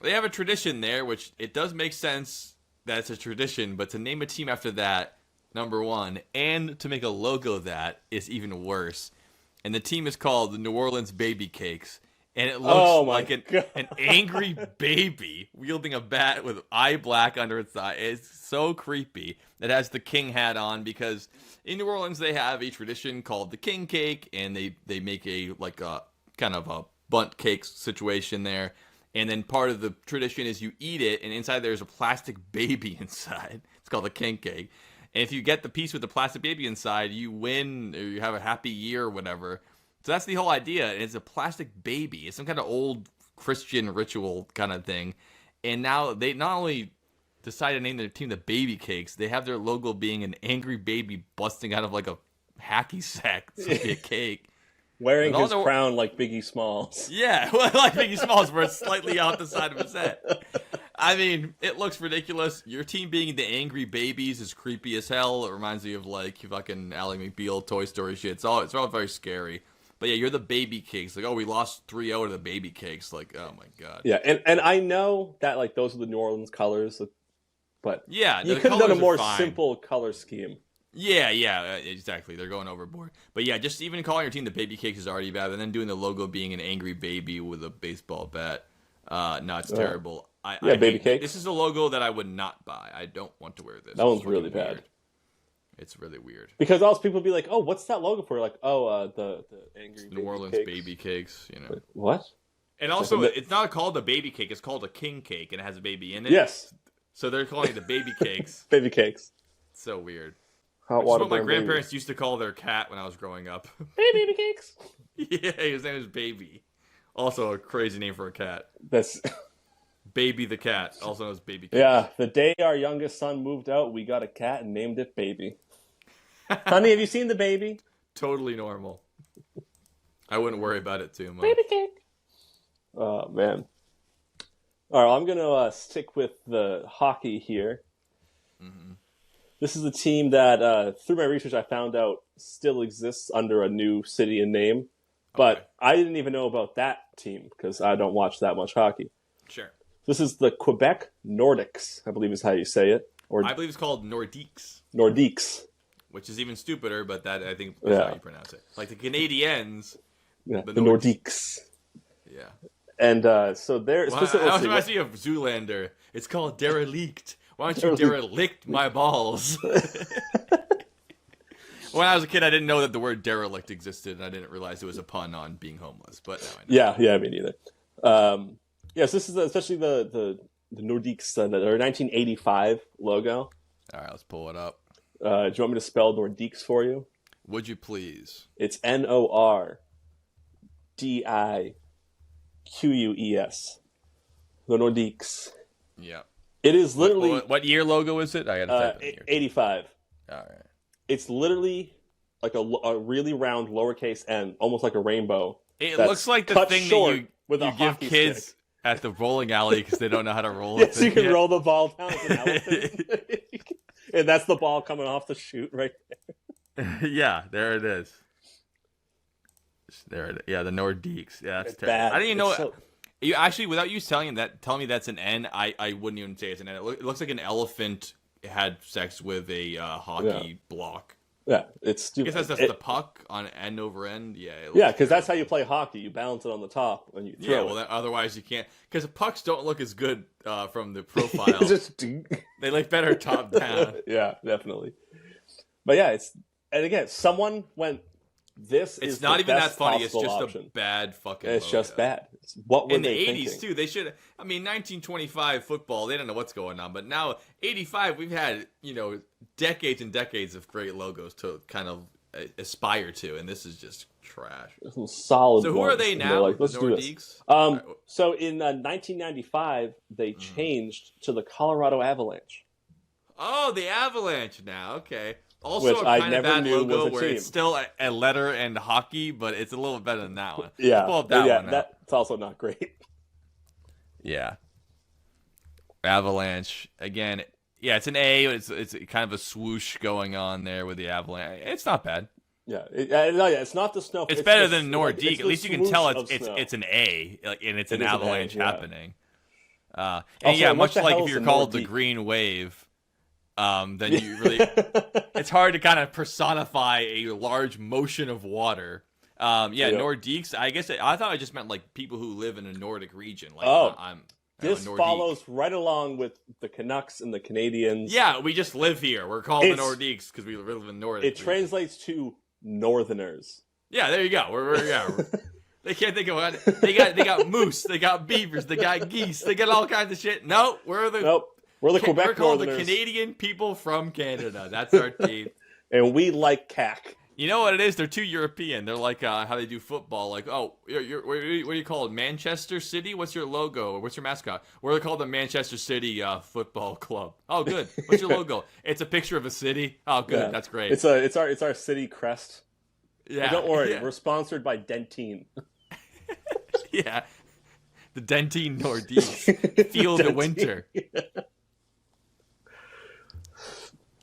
They have a tradition there, which it does make sense that it's a tradition, but to name a team after that, number one, and to make a logo that is even worse. And the team is called the New Orleans Baby Cakes, and it looks like an angry baby wielding a bat with eye black under its eye. It's so creepy. It has the king hat on because in New Orleans they have a tradition called the king cake, and they make a kind of a bundt cake situation there. And then part of the tradition is you eat it, and inside there's a plastic baby inside. It's called a king cake. And if you get the piece with the plastic baby inside, you win, or you have a happy year or whatever. So that's the whole idea. It's a plastic baby. It's some kind of old Christian ritual kind of thing. And now they not only decide to name their team the Baby Cakes, they have their logo being an angry baby busting out of like a hacky sack to be a cake. Wearing his crown like Biggie Smalls. Yeah, like Biggie Smalls, where it's slightly off the side of his head. I mean, it looks ridiculous. Your team being the Angry Babies is creepy as hell. It reminds me of like fucking Ally McBeal Toy Story shit. It's all very scary. But yeah, you're the Baby Cakes. Like, oh, we lost 3-0 to the Baby Cakes. Like, oh my god. Yeah, and I know that like those are the New Orleans colors, but yeah, you could have done a more simple color scheme. Yeah, exactly. They're going overboard. But yeah, just even calling your team the Baby Cakes is already bad. And then doing the logo being an angry baby with a baseball bat. No, it's terrible. Baby Cakes. This is a logo that I would not buy. I don't want to wear this. That one's really bad. Weird. It's really weird. Because else people be like, "Oh, what's that logo for?" Like, "Oh, the angry New Orleans cakes. Baby Cakes." You know what? And also, it's not called a baby cake. It's called a king cake, and it has a baby in it. Yes. So they're calling it the Baby Cakes. Baby Cakes. It's so weird. Hot Which is what my grandparents used to call their cat when I was growing up. Hey, Baby Cakes. Yeah, his name is Baby. Also a crazy name for a cat. That's Baby the cat, also known as Baby Cakes. Yeah, the day our youngest son moved out, we got a cat and named it Baby. Honey, have you seen the baby? Totally normal. I wouldn't worry about it too much. Baby cake. Oh, man. All right, I'm going to stick with the hockey here. Mm-hmm. This is a team that, through my research, I found out still exists under a new city and name. But okay. I didn't even know about that team because I don't watch that much hockey. Sure. This is the Quebec Nordiques, I believe is how you say it. Or I believe it's called Nordiques. Nordiques. Which is even stupider, but that I think is how you pronounce it. Like the Canadiens. Yeah, the Nordiques. Yeah. And so they're... Well, I was reminds me of Zoolander. It's called Derelict. Why don't you derelict my balls? When I was a kid, I didn't know that the word derelict existed, and I didn't realize it was a pun on being homeless. But now I know. Yeah, me neither. Yes, this is especially the Nordiques, their 1985 logo. All right, let's pull it up. Do you want me to spell Nordiques for you? Would you please? It's Nordiques. The Nordiques. Yeah. It is literally... What year logo is it? I gotta type it 85. All right. It's literally like a really round lowercase n, almost like a rainbow. It looks like the thing that you give kids stick at the bowling alley because they don't know how to roll it. Yes, you can roll the ball down as an elephant. And that's the ball coming off the chute right there. Yeah, there it is. There it is. Yeah, the Nordiques. Yeah, that's terrible. Bad. I didn't even know. You actually, without you telling me that's an N, I wouldn't even say it's an N. It looks like an elephant had sex with a hockey block. Yeah, it's stupid. I guess that's the puck on end over end. Yeah, because that's how you play hockey. You balance it on the top when you throw. Yeah, well, otherwise you can't. Because pucks don't look as good from the profile. They look better top down. Yeah, definitely. But yeah, and again, someone went. It's not even that funny. It's just option. A bad fucking. It's logo. Just bad. What were in they the 80s thinking? too? They should. I mean, 1925 football. They don't know what's going on. But now 85, we've had decades and decades of great logos to kind of aspire to, and this is just trash. Some solid. So who are they now? Like, let's do this. So in 1995, they changed to the Colorado Avalanche. Oh, the Avalanche now. Okay. Also, which a kind of bad logo where it's still a letter and hockey, but it's a little better than that one. Yeah, pull up that one. That's also not great. Yeah, Avalanche again. Yeah, it's an A. It's kind of a swoosh going on there with the Avalanche. It's not bad. Yeah, it's not the snow. It's better than Nordique. At least you can tell it's an A, and it's an avalanche happening. And also, yeah, much like if you're called the Green Wave. Then you really, it's hard to kind of personify a large motion of water. Nordiques. I guess I thought it just meant like people who live in a Nordic region. Like this follows right along with the Canucks and the Canadians. Yeah, we just live here. We're called the Nordiques because we live in Nordic. It translates to Northerners. Yeah, there you go. They can't think of what they got. Moose. They got beavers. They got geese. They got all kinds of shit. Nope. We're the Quebec We're called Northerners. The Canadian people from Canada. That's our team. And we like cack. You know what it is? They're too European. They're like how they do football. Like, oh, what do you call it? Manchester City? What's your logo? Or what's your mascot? We're called the Manchester City Football Club. Oh, good. What's your logo? It's a picture of a city. Oh, good. Yeah. That's great. It's our city crest. Yeah. But don't worry. Yeah. We're sponsored by Dentine. Yeah. The Dentine Nordiques. Feel the winter.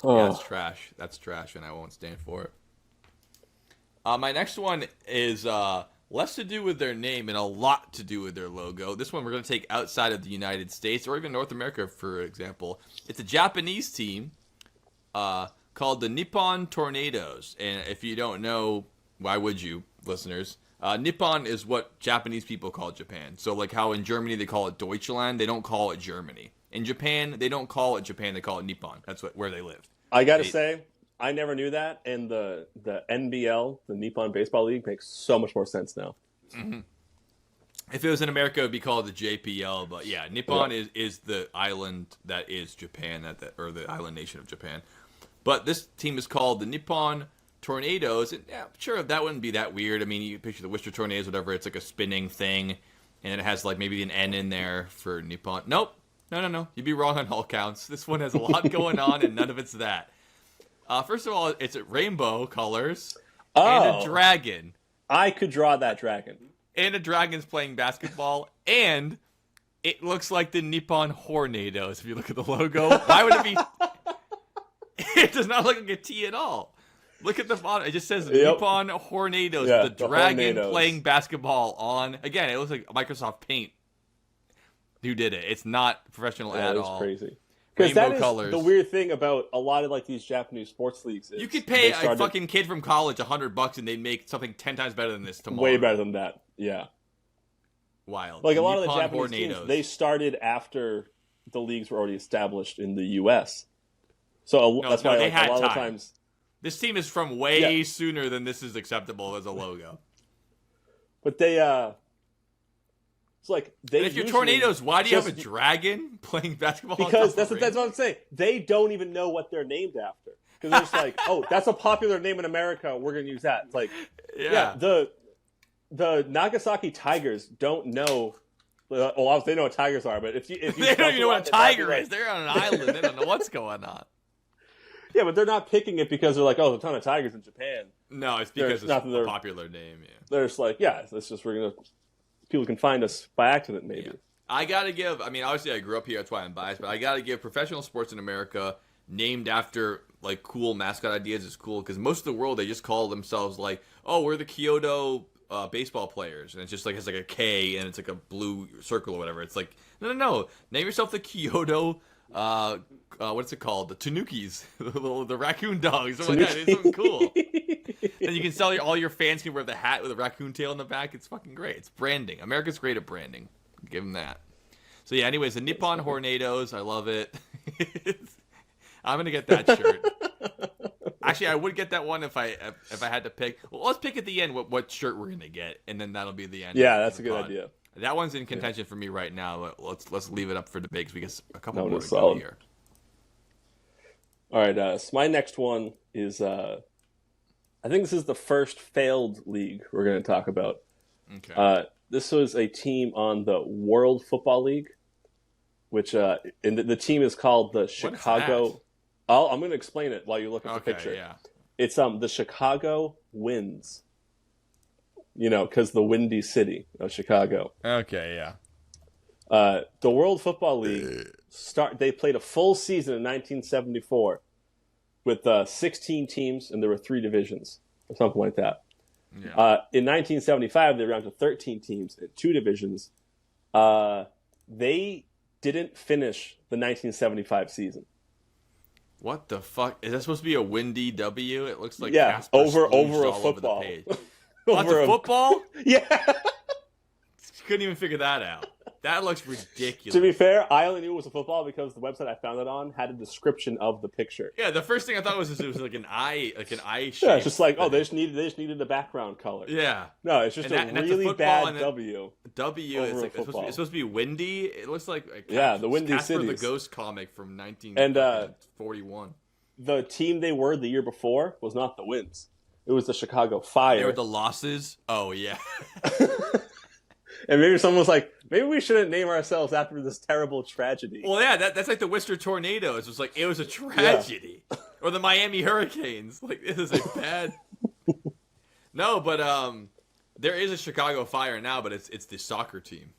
Oh. Yeah, that's trash. That's trash, and I won't stand for it. My next one is less to do with their name and a lot to do with their logo. This one we're going to take outside of the United States or even North America, for example. It's a Japanese team called the Nippon Tornadoes. And if you don't know, why would you, listeners? Nippon is what Japanese people call Japan. So like how in Germany they call it Deutschland, they don't call it Germany. In Japan, they don't call it Japan, they call it Nippon. That's where they live. I got to say, I never knew that, and the NBL, the Nippon Baseball League, makes so much more sense now. Mm-hmm. If it was in America, it would be called the JPL, but yeah, Nippon is the island that is Japan, or the island nation of Japan. But this team is called the Nippon Tornadoes, and yeah, sure, that wouldn't be that weird. I mean, you picture the Worcester Tornadoes, whatever, it's like a spinning thing, and it has like maybe an N in there for Nippon. Nope. No. You'd be wrong on all counts. This one has a lot going on, and none of it's that. First of all, it's rainbow colors and a dragon. I could draw that dragon. And a dragon's playing basketball, and it looks like the Nippon Hornadoes. If you look at the logo, why would it be? It does not look like a T at all. Look at the font. It just says Nippon Hornadoes. Yeah, the dragon playing basketball on. Again, it looks like Microsoft Paint. Who did it? It's not professional at all. That's crazy. Because that is colors. The weird thing about a lot of like these Japanese sports leagues. You could pay a fucking kid from college $100 and they'd make something 10 times better than this tomorrow. Way better than that. Yeah. Wild. Like a lot of the Japanese teams, they started after the leagues were already established in the U.S. So that's why like, a lot of times. This team is from way sooner than this is acceptable as a logo. But they. It's like they. And if you're Tornadoes, why do you have a dragon playing basketball? Because that's what I'm saying. They don't even know what they're named after. Because they're just like, oh, that's a popular name in America. We're gonna use that. It's like, yeah the Nagasaki Tigers don't know. Well, obviously they know what tigers are, but if you they don't even know what a tiger is. They're on an island. They don't know what's going on. Yeah, but they're not picking it because they're like, oh, there's a ton of tigers in Japan. No, it's because it's a popular name. Yeah, they're just like, yeah, it's just people can find us by accident, maybe. Yeah. I gotta give. I mean, obviously, I grew up here. That's why I'm biased. But I gotta give professional sports in America named after like cool mascot ideas is cool because most of the world they just call themselves like, oh, we're the Kyoto baseball players, and it's just like it's like a K and it's like a blue circle or whatever. It's like no. Name yourself the Kyoto. What's it called? The Tanukis, the raccoon dogs, something like that. It's something cool. And you can sell all your fans can wear the hat with a raccoon tail in the back. It's fucking great. It's branding. America's great at branding. Give them that. So yeah. Anyways, the Nippon Hornadoes. I love it. I'm gonna get that shirt. Actually, I would get that one if I had to pick. Well, let's pick at the end what shirt we're gonna get, and then that'll be the end. Yeah, that's a good idea. That one's in contention for me right now. But let's leave it up for debate because a couple more to go here. All right, so my next one is I think this is the first failed league we're going to talk about. Okay. This was a team on the World Football League, which and the team is called the Chicago. I'm going to explain it while you look at the picture. Yeah. It's the Chicago Winds. You know, because the Windy City of Chicago. Okay, yeah. The World Football League they played a full season in 1974 with 16 teams, and there were 3 divisions or something like that. Yeah. In 1975, they were down to 13 teams and 2 divisions. They didn't finish the 1975 season. What the fuck? Is that supposed to be a windy W? It looks like over a football. Lots of football? Yeah. Couldn't even figure that out. That looks ridiculous. To be fair, I only knew it was a football because the website I found it on had a description of the picture. Yeah, the first thing I thought was it was like an eye shape. Yeah, it's just like, they just needed a background color. Yeah. No, it's just a really bad W. W is like it's supposed to be windy. It looks like the Windy Casper Cities. the Ghost comic from 1941. The team they were the year before was not the Winds. It was the Chicago Fire. They were the losses. Oh yeah. And maybe someone was like, maybe we shouldn't name ourselves after this terrible tragedy. Well, yeah, that's like the Worcester Tornadoes. It was like, it was a tragedy. Yeah. Or the Miami Hurricanes. Like, this is a bad... No, but there is a Chicago Fire now, but it's the soccer team.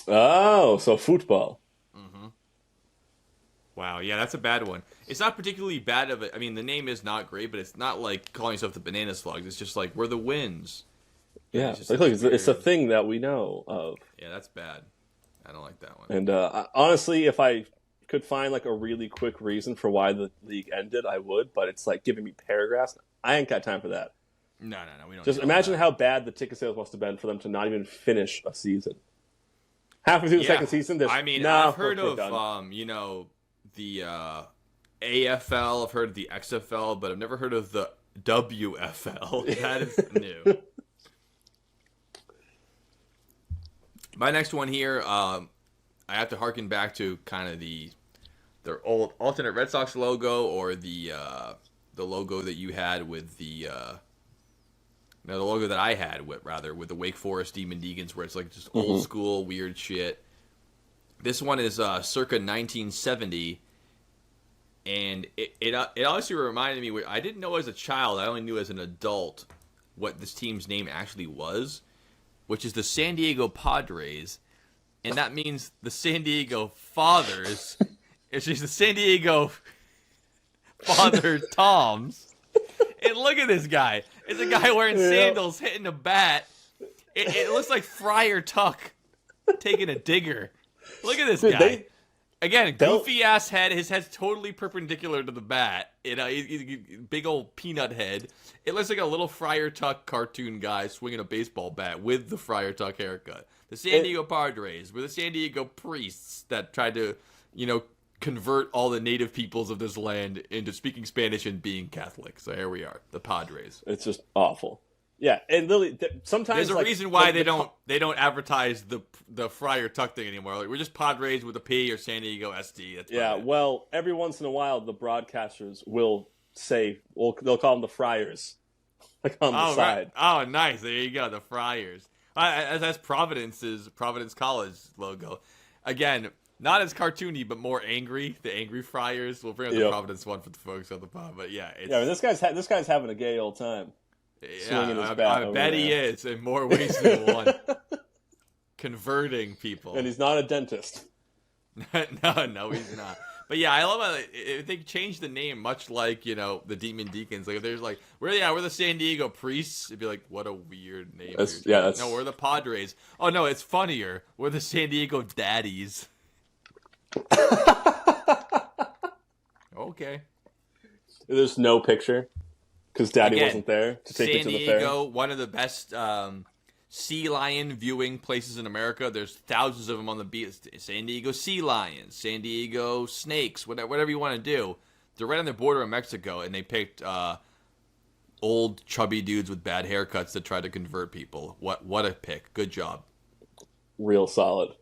Oh, so football. Wow, yeah, that's a bad one. It's not particularly bad of it. I mean, the name is not great, but it's not like calling yourself the Banana Slugs. It's just like, we're the Winds. Yeah, It's just look, this it's a weird- thing that we know of. Yeah, that's bad. I don't like that one. And honestly, if I could find like a really quick reason for why the league ended, I would. But it's like giving me paragraphs. I ain't got time for that. No, we don't. Just need all imagine that. how bad the ticket sales must have been for them to not even finish a season. Halfway through the second season, I mean, nah, I've heard we're of done. the AFL. I've heard of the XFL, but I've never heard of the WFL. That is new. My next one here, I have to harken back to kind of their old alternate Red Sox logo, or the logo that you had with the logo that I had with the Wake Forest Demon Deacons, where it's like just old school weird shit. This one is circa 1970, and it honestly reminded me. I didn't know as a child. I only knew as an adult what this team's name actually was, which is the San Diego Padres, and that means the San Diego Fathers. It's just the San Diego Father Toms. And look at this guy. It's a guy wearing sandals hitting a bat. It looks like Friar Tuck taking a digger. Look at this guy. Again, goofy ass head. His head's totally perpendicular to the bat. He's big old peanut head. It looks like a little Friar Tuck cartoon guy swinging a baseball bat with the Friar Tuck haircut. The San Diego Padres were the San Diego priests that tried to, convert all the native peoples of this land into speaking Spanish and being Catholic. So here we are, the Padres. It's just awful. Yeah, and literally, sometimes there's a reason why they don't advertise the Friar Tuck thing anymore. Like, we're just Padres with a P or San Diego ST. That's well, every once in a while, the broadcasters will say, they'll call them the Friars, like on the side. Right. Oh, nice. There you go, the Friars. That's Providence College logo. Again, not as cartoony, but more angry. The angry Friars. We'll bring up the Providence one for the folks on the pod. But yeah, this guy's having a gay old time. Yeah, I bet he is in more ways than one. Converting people. And he's not a dentist. No, he's not. But yeah, I love how they changed the name, much like, the Demon Deacons. Like, if there's like, we're the San Diego Priests. It'd be like, what a weird name. No, we're the Padres. Oh no, it's funnier. We're the San Diego Daddies. Okay. There's no picture because Daddy wasn't there to take it to the fair. San Diego, one of the best sea lion viewing places in America. There's thousands of them on the beach. San Diego sea lions, San Diego snakes, whatever you want to do. They're right on the border of Mexico, and they picked old chubby dudes with bad haircuts that try to convert people. What a pick! Good job. Real solid.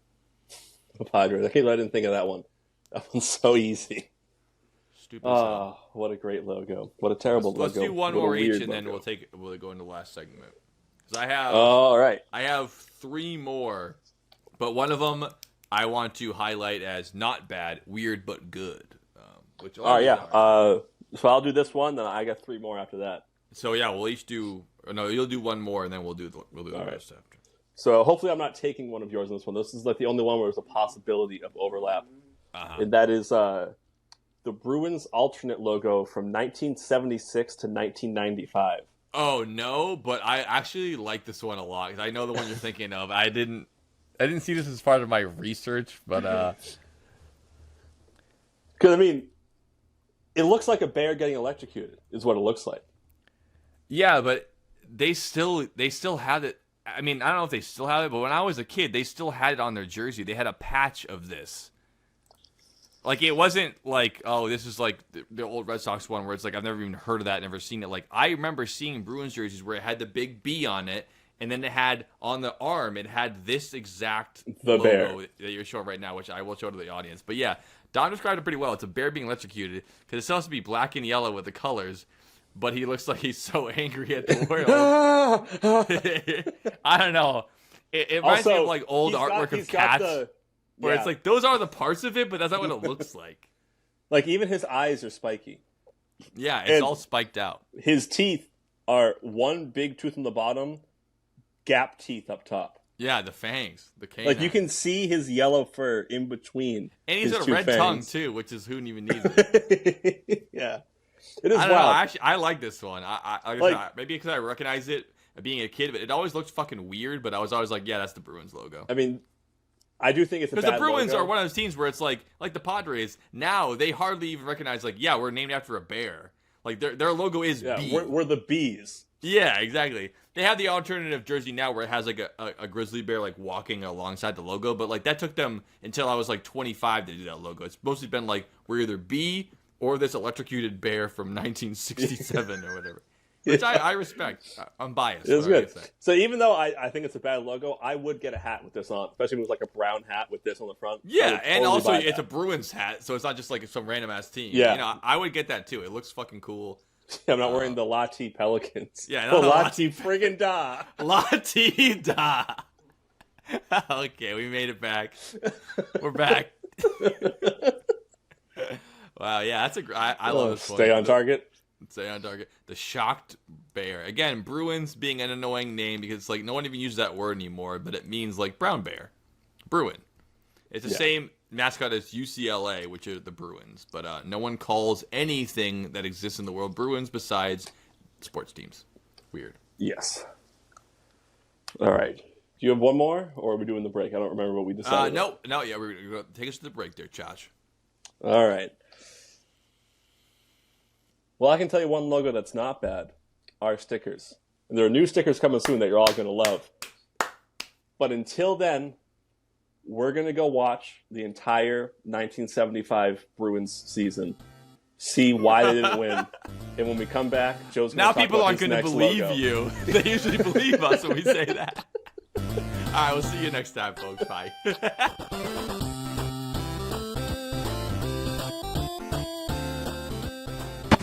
The Padres. I didn't think of that one. That one's so easy. Stupid. Oh, what a great logo! What a terrible logo! Let's do one more each, and then we'll go into the last segment. Because I have. All right. I have 3 more, but one of them I want to highlight as not bad, weird but good. So I'll do this one, then I got 3 more after that. So yeah, we'll each do. No, you'll do one more, and then we'll do the rest after. So hopefully I'm not taking one of yours in this one. This is like the only one where there's a possibility of overlap. And that is the Bruins alternate logo from 1976 to 1995. Oh no, but I actually like this one a lot because I know the one you're thinking of. I didn't see this as part of my research, but because it looks like a bear getting electrocuted is what it looks like. Yeah, but they still have it. I mean, I don't know if they still have it, but when I was a kid, they still had it on their jersey. They had a patch of this. Like, it wasn't like, oh, this is like the old Red Sox one where it's like, I've never even heard of that, never seen it. Like, I remember seeing Bruins jerseys where it had the big B on it, and then it had, on the arm, it had this exact logo bear that you're showing right now, which I will show to the audience. But yeah, Don described it pretty well. It's a bear being electrocuted, because it's supposed to be black and yellow with the colors, but he looks like he's so angry at the world. I don't know. It reminds me of like old artwork of cats. Where it's like, those are the parts of it, but that's not what it looks like. Like, even his eyes are spiky. Yeah, it's all spiked out. His teeth are one big tooth on the bottom, gap teeth up top. Yeah, the fangs, the canine. Like you can see his yellow fur in between. And he's his got a red fangs. tongue too, which is who even needs it. Yeah, it is I don't wild. know. Actually, I like this one. Maybe because I recognize it being a kid, but it always looked fucking weird. But I was always like, yeah, that's the Bruins logo. I mean, I do think it's a bad because the Bruins logo. are one of those teams where it's like the Padres. Now they hardly even recognize like, yeah, we're named after a bear. Like their logo is bee. We're the bees. Yeah, exactly. They have the alternative jersey now where it has like a grizzly bear like walking alongside the logo, but like that took them until I was like 25 to do that logo. It's mostly been like we're either bee or this electrocuted bear from 1967 or whatever. Which I respect. I'm biased. It was good. So even though I think it's a bad logo, I would get a hat with this on, especially with like a brown hat with this on the front. Yeah, and also it's a Bruins hat, so it's not just like some random ass team. Yeah. You know, I would get that too. It looks fucking cool. I'm not wearing the Lati Pelicans. Yeah, the Lati friggin' da. Lati da. Okay, we made it back. We're back. Wow, yeah, that's I love this one. Stay on target. Stay on target. The shocked bear. Again, Bruins being an annoying name because like no one even uses that word anymore, but it means like brown bear. Bruin. It's the same mascot as UCLA, which are the Bruins, but no one calls anything that exists in the world Bruins besides sports teams. Weird. Yes. All right. Do you have one more, or are we doing the break? I don't remember what we decided. No. Yeah, we're going to take us to the break there, Josh. All right. Well, I can tell you one logo that's not bad. Our stickers. And there are new stickers coming soon that you're all going to love. But until then, we're going to go watch the entire 1975 Bruins season. See why they didn't win. And when we come back, Joe's going to talk about people aren't going to believe logo. you. They usually believe us when we say that. All right, we'll see you next time, folks. Bye.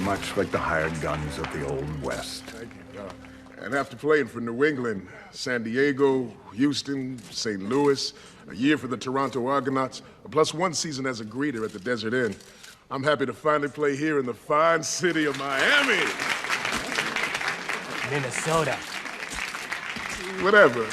Much like the hired guns of the Old West. Thank you. And after playing for New England, San Diego, Houston, St. Louis, a year for the Toronto Argonauts, plus one season as a greeter at the Desert Inn, I'm happy to finally play here in the fine city of Miami. Minnesota. Whatever.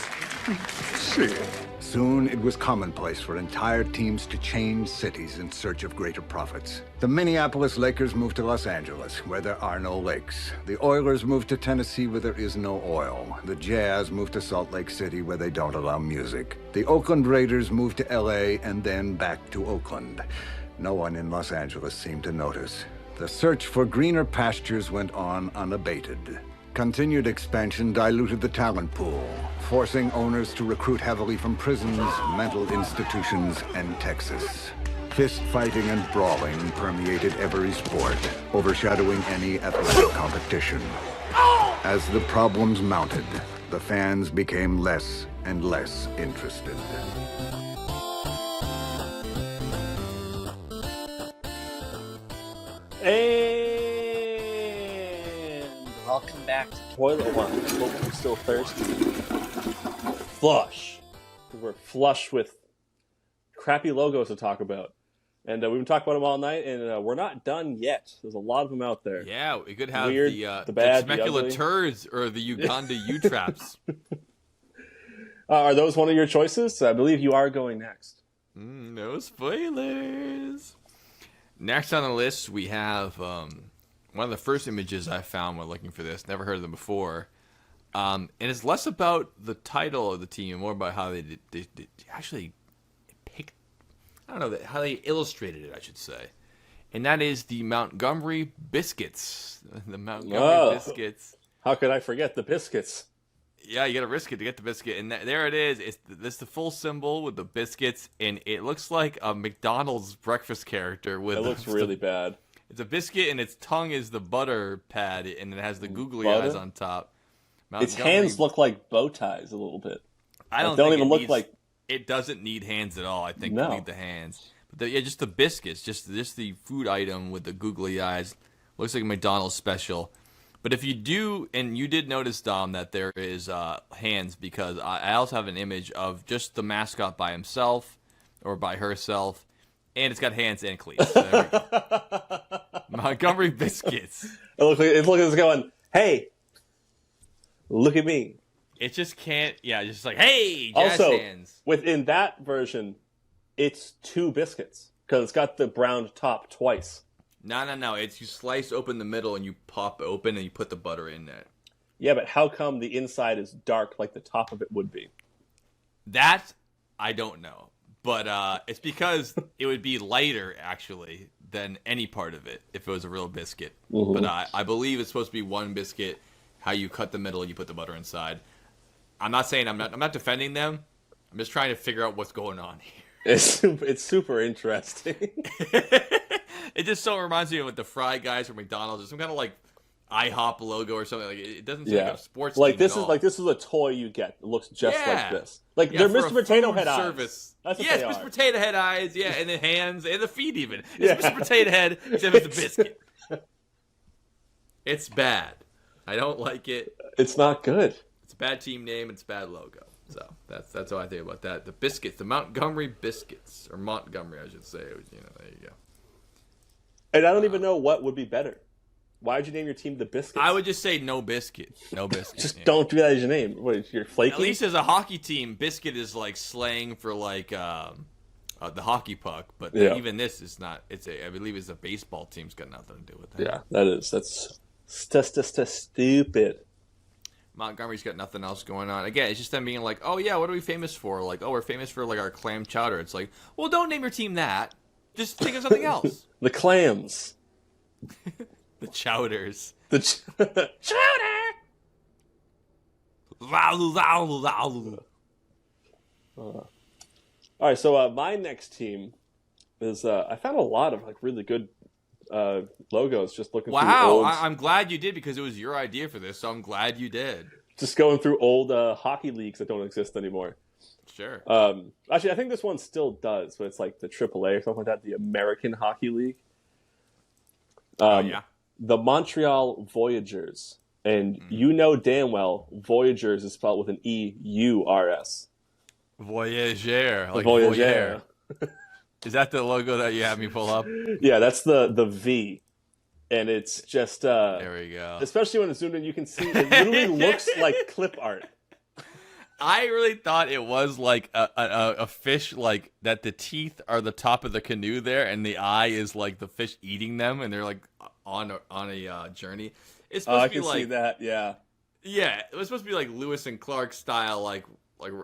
Shit. Soon it was commonplace for entire teams to change cities in search of greater profits. The Minneapolis Lakers moved to Los Angeles, where there are no lakes. The Oilers moved to Tennessee, where there is no oil. The Jazz moved to Salt Lake City, where they don't allow music. The Oakland Raiders moved to LA and then back to Oakland. No one in Los Angeles seemed to notice. The search for greener pastures went on unabated. Continued expansion diluted the talent pool, forcing owners to recruit heavily from prisons, mental institutions, and Texas. Fist fighting and brawling permeated every sport, overshadowing any athletic competition. As the problems mounted, the fans became less and less interested. And welcome back to Toilet One. Hope you're still thirsty. Flush. We're flush with crappy logos to talk about. And we've been talking about them all night, and we're not done yet. There's a lot of them out there. Yeah, we could have Weird, the bad, the Temecula ugly. turds or the Uganda U-traps. Are those one of your choices? I believe you are going next. No spoilers. Next on the list, we have one of the first images I found when looking for this. Never heard of them before. And it's less about the title of the team and more about how they actually picked, I don't know, how they illustrated it, I should say. And that is the Montgomery Biscuits. The Montgomery Biscuits. How could I forget the biscuits? Yeah, you got to risk it to get the biscuit. And there it is. It's the full symbol with the biscuits. And it looks like a McDonald's breakfast character. It looks really bad. It's a biscuit, and its tongue is the butter pad, and it has the googly Butter? eyes on top. Its hands look like bow ties a little bit. I don't They don't think even it look needs, like... It doesn't need hands at all, I think, No. to need the hands. But just the biscuits, just the food item with the googly eyes. Looks like a McDonald's special. But if you do, and you did notice, Dom, that there is hands, because I also have an image of just the mascot by himself or by herself, and it's got hands and cleats. So there we go. Montgomery Biscuits. It's going, hey, look at me. It just can't. Yeah, just like, hey, jazz also, hands. within that version, it's 2 biscuits because it's got the browned top twice. No. It's you slice open the middle and you pop open and you put the butter in there. Yeah, but how come the inside is dark like the top of it would be? That I don't know, but it's because it would be lighter actually than any part of it if it was a real biscuit. Mm-hmm. But I believe it's supposed to be 1 biscuit. How you cut the middle, you put the butter inside. I'm not saying I'm not defending them. I'm just trying to figure out what's going on here. It's super interesting. It just so reminds me of the Fry Guys from McDonald's or some kind of like IHOP logo or something. Like it doesn't seem like a sports like team this is like this is a toy you get. It looks just like this. Like yeah, they're Mr. Potato Head service. Eyes. That's what Mr. Potato Head eyes. Yeah, and the hands and the feet even. It's Mr. Potato Head except it's a biscuit. It's bad. I don't like it. It's not good. It's a bad team name. It's a bad logo. So that's how I think about that. The biscuits, the Montgomery biscuits, or Montgomery, I should say. There you go. And I don't even know what would be better. Why would you name your team the Biscuits? I would just say no biscuit. No biscuit. Just don't do that as your name. What, you're flaky? At least as a hockey team, biscuit is like slang for like the hockey puck. But even this is not. I believe it's a baseball team's got nothing to do with that. Yeah, that's stupid. Montgomery's got nothing else going on. Again, it's just them being like, oh yeah, what are we famous for? Like, oh, we're famous for like our clam chowder. It's like, well, don't name your team that. Just think of something else. The clams. The chowders. The chowder. All right, so my next team is I found a lot of like really good logos just looking through old... I'm glad you did because it was your idea for this, so I'm glad you did. Just going through old hockey leagues that don't exist anymore. Sure. Actually, I think this one still does, but it's like the AAA or something like that, the American Hockey League. Yeah. The Montreal Voyagers. And you know damn well Voyagers is spelled with an E-U-R-S. Voyager. Like Voyager. Is that the logo that you have me pull up? Yeah, that's the V. And it's just... there we go. Especially when it's zoomed in, you can see it literally looks like clip art. I really thought it was like a fish, like that the teeth are the top of the canoe there, and the eye is like the fish eating them, and they're like on a journey. It's supposed to be I can like see that, yeah. Yeah, it was supposed to be like Lewis and Clark style, like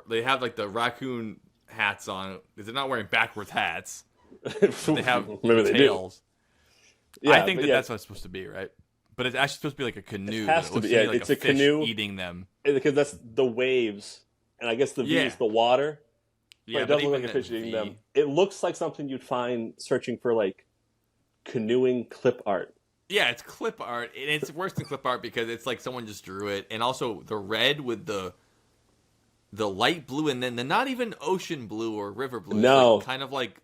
they have like the raccoon hats on. They're not wearing backwards hats. They have tails. Yeah, I think that's what it's supposed to be, right? But it's actually supposed to be like a canoe. It has to be. Yeah, like it's a fish canoe eating them. Because that's the waves, and I guess the V is the water. Yeah, but it doesn't look like a fish eating them. It looks like something you'd find searching for like canoeing clip art. Yeah, it's clip art, and it's worse than clip art because it's like someone just drew it, and also the red with the light blue, and then the not even ocean blue or river blue. No, like kind of like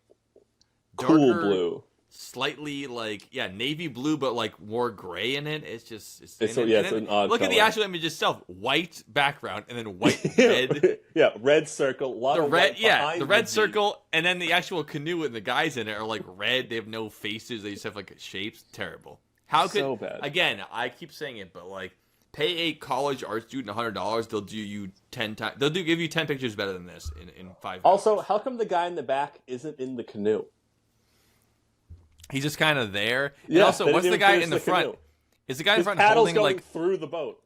darker, cool blue, slightly like navy blue, but like more gray in it. It's just it's an odd. Look color. at the actual image itself: white background and then white red. Yeah, red circle. A lot of red. Yeah, the red circle, and then the actual canoe and the guys in it are like red. They have no faces. They just have like shapes. Terrible. How could so bad. Again? I keep saying it, but like, pay a college art student $100, they'll do you 10 times. They'll give you 10 pictures better than this in 5 minutes. Also, how come the guy in the back isn't in the canoe? He's just kind of there. Yeah, and also, what's the guy in the front? Canoe. Is the guy in his front paddle's holding going like through the boat?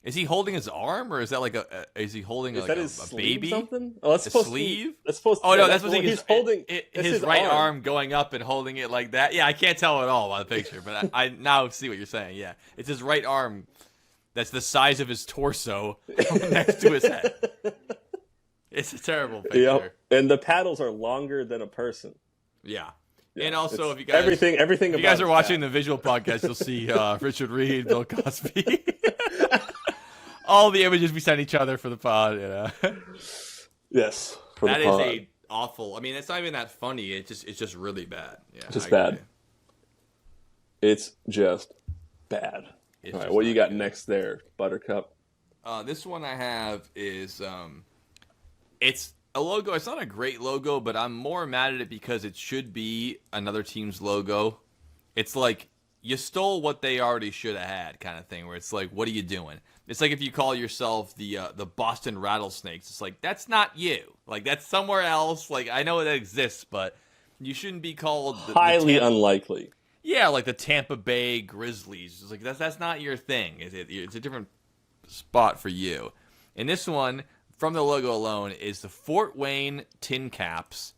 Is he holding his arm, or is that like is he holding like a baby? Something? Oh, that's a supposed sleeve? To be, that's supposed to. Oh no, that's supposed to be he's holding his right arm going up and holding it like that. Yeah, I can't tell at all by the picture, but I now see what you're saying. Yeah, it's his right arm that's the size of his torso next to his head. It's a terrible picture. Yep. And the paddles are longer than a person. Yeah. And also, if you guys everything if you guys are watching the visual podcast, you'll see Richard Reed, Bill Cosby, all the images we send each other for the pod. You know? Yes, that is a awful. I mean, it's not even that funny. It's just really bad. Yeah, just bad. It's just bad. All right, what do you got next there, Buttercup? This one I have is it's a logo. It's not a great logo, but I'm more mad at it because it should be another team's logo. It's like you stole what they already should have had, kind of thing. Where it's like, what are you doing? It's like if you call yourself the Boston Rattlesnakes. It's like, that's not you. Like, that's somewhere else. Like, I know it exists, but you shouldn't be called highly unlikely. Yeah, like the Tampa Bay Grizzlies. It's like that's not your thing. It's a different spot for you. And this one, from the logo alone, is the Fort Wayne Tin Caps.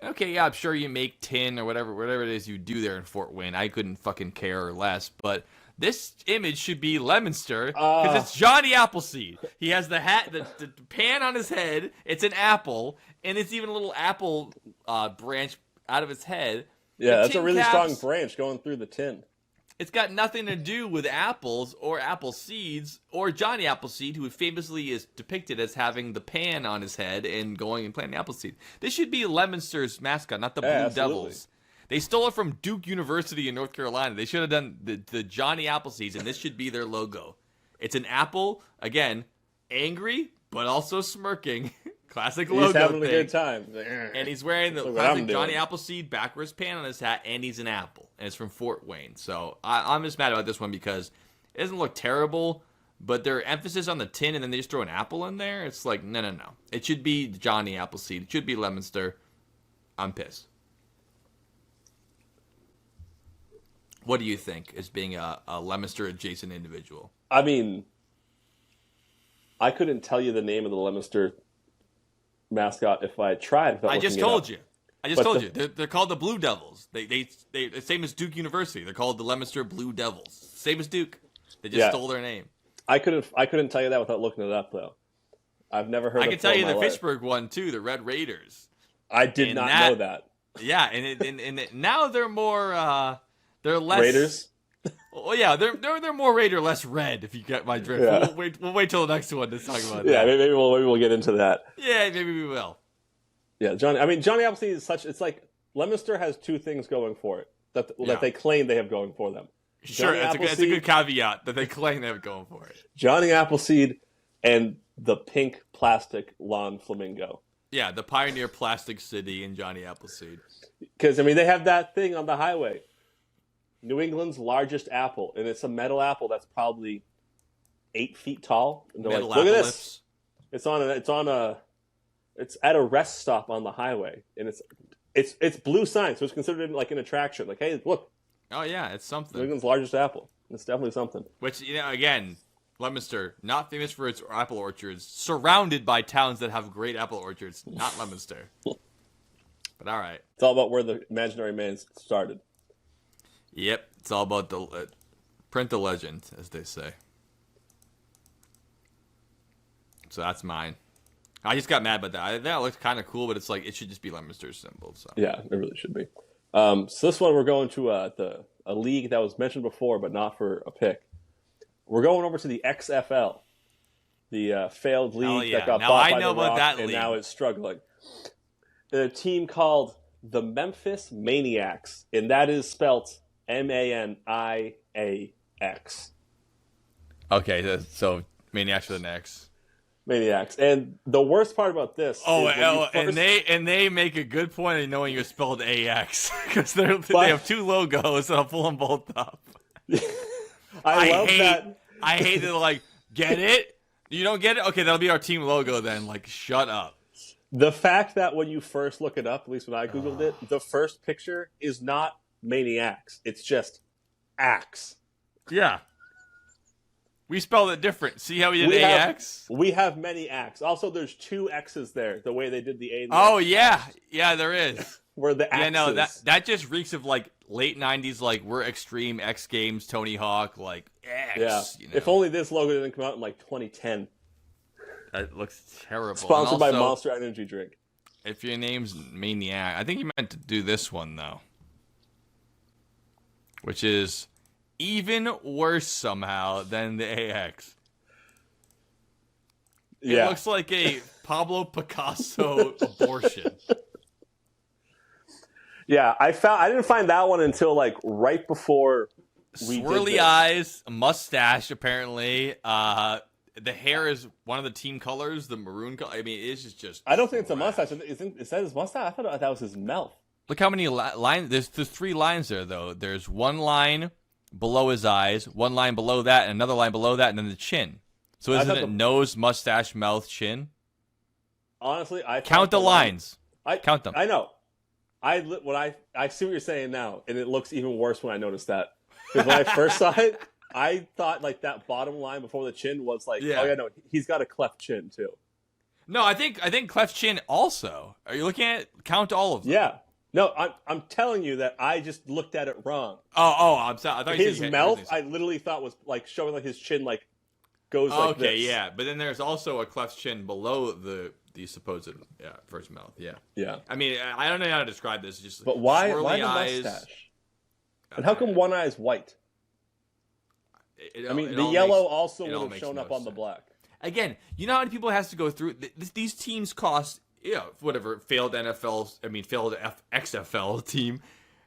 Okay, yeah, I'm sure you make tin or whatever it is you do there in Fort Wayne. I couldn't fucking care or less, but this image should be Lemonster because it's Johnny Appleseed. He has the hat, the pan on his head. It's an apple, and it's even a little apple branch out of his head. Yeah, that's a really strong branch going through the tin. It's got nothing to do with apples or apple seeds or Johnny Appleseed, who famously is depicted as having the pan on his head and going and planting Appleseed. This should be Lemonster's mascot, not the Blue Devils. They stole it from Duke University in North Carolina. They should have done the Johnny Appleseeds, and this should be their logo. It's an apple, again, angry, but also smirking. Classic logo. He's having thing. A good time. And he's wearing the classic Johnny Appleseed backwards pan on his hat, and he's an apple. And it's from Fort Wayne. So I'm just mad about this one because it doesn't look terrible, but their emphasis on the tin, and then they just throw an apple in there. It's like, no. It should be Johnny Appleseed. It should be Lemonster. I'm pissed. What do you think as being a Lemonster adjacent individual? I mean, I couldn't tell you the name of the Lemonster mascot if I tried. I just told you. They're called the Blue Devils. They same as Duke University. They're called the Lemonster Blue Devils. Same as Duke. They just stole their name. I couldn't tell you that without looking it up though. I've never heard. I can tell you the Fitchburg one too. The Red Raiders. I did not know that. Yeah, and now they're more. They're less Raiders. Well, yeah, they're more Raider, less red. If you get my drift, Yeah. we'll wait till the next one to talk about that. Yeah, maybe we'll get into that. Yeah, maybe we will. Yeah, Johnny Appleseed is such. It's like Lemonster has two things going for it that they claim they have going for them. Sure, it's a good caveat that they claim they have going for it. Johnny Appleseed and the pink plastic lawn flamingo. Yeah, the Pioneer Plastic City in Johnny Appleseed. Because they have that thing on the highway. New England's largest apple, and it's a metal apple that's probably 8 feet tall. And they're metal like, look at this. Lips. It's at a rest stop on the highway, and it's blue sign, so it's considered like an attraction. Like, hey, look. Oh yeah, it's something. New England's largest apple. It's definitely something. Which, again, Leominster, not famous for its apple orchards, surrounded by towns that have great apple orchards. Not Leominster. But all right. It's all about where the imaginary man started. Yep, it's all about the print the legend, as they say. So that's mine. I just got mad about that. That looks kind of cool, but it's like it should just be Leominster's symbol. So yeah, it really should be. So this one we're going to a league that was mentioned before, but not for a pick. We're going over to the XFL, the failed league that got bought by The Rock, and now it's struggling. A team called the Memphis Maniacs, and that is spelt Maniax. Okay, so Maniacs with an X. Maniacs, and the worst part about this. And they make a good point of knowing you're spelled AX because they have two logos, and I'll pull them both up. I hate that. Like, get it? You don't get it? Okay, that'll be our team logo then. Like, shut up. The fact that when you first look it up, at least when I googled it, the first picture is not Maniacs. It's just Axe. Yeah. We spelled it different. See how we did AX? We have many Axe. Also, there's two X's there, the way they did the A. And the oh, X. yeah. Yeah, there is. Where the X's. Yeah, no, that just reeks of, like, late 90s, like, we're extreme X Games, Tony Hawk, like, X. Yeah. If only this logo didn't come out in, like, 2010. That looks terrible. Sponsored by Monster Energy Drink. If your name's Maniac, I think you meant to do this one, though. Which is even worse somehow than the AX. It looks like a Pablo Picasso abortion. Yeah, I didn't find that one until like right before we swirly did this. eyes, a mustache apparently. The hair is one of the team colors, the maroon color. I mean, it's just. I don't think it's a mustache. Is that his mustache? I thought that was his mouth. Look how many lines. There's 3 lines there though. There's one line below his eyes, one line below that, and another line below that, and then the chin. So isn't it nose, mustache, mouth, chin? Honestly, I count the lines. Count them. I know. I see what you're saying now, and it looks even worse when I noticed that. Because when I first saw it, I thought like that bottom line before the chin was like, oh yeah, no, he's got a cleft chin too. No, I think cleft chin also. Are you looking at count all of them? Yeah. No, I'm telling you that I just looked at it wrong. I'm sorry. I thought his mouth, I literally thought was like showing like his chin like goes like this. Okay, yeah, but then there's also a cleft chin below the supposed first mouth. Yeah. Yeah. I mean, I don't know how to describe this. Just but why the eyes. mustache? And how come one eye is white? The yellow also would have shown up on the black. Again, you know how many people has to go through these teams cost. Whatever failed XFL team.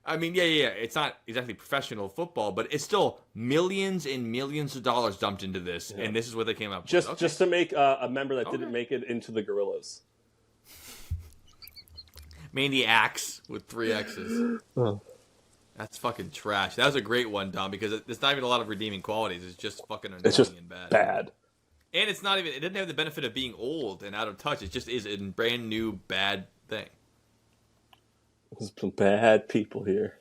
I mean, yeah. It's not exactly professional football, but it's still millions and millions of dollars dumped into this, and this is what they came up with. Just to make a member that didn't make it into the Gorillas. Maniacs with 3 X's. That's fucking trash. That was a great one, Dom, because there's not even a lot of redeeming qualities. It's just fucking annoying and bad. And it's not even. It doesn't have the benefit of being old and out of touch. It just is a brand new bad thing. There's some bad people here.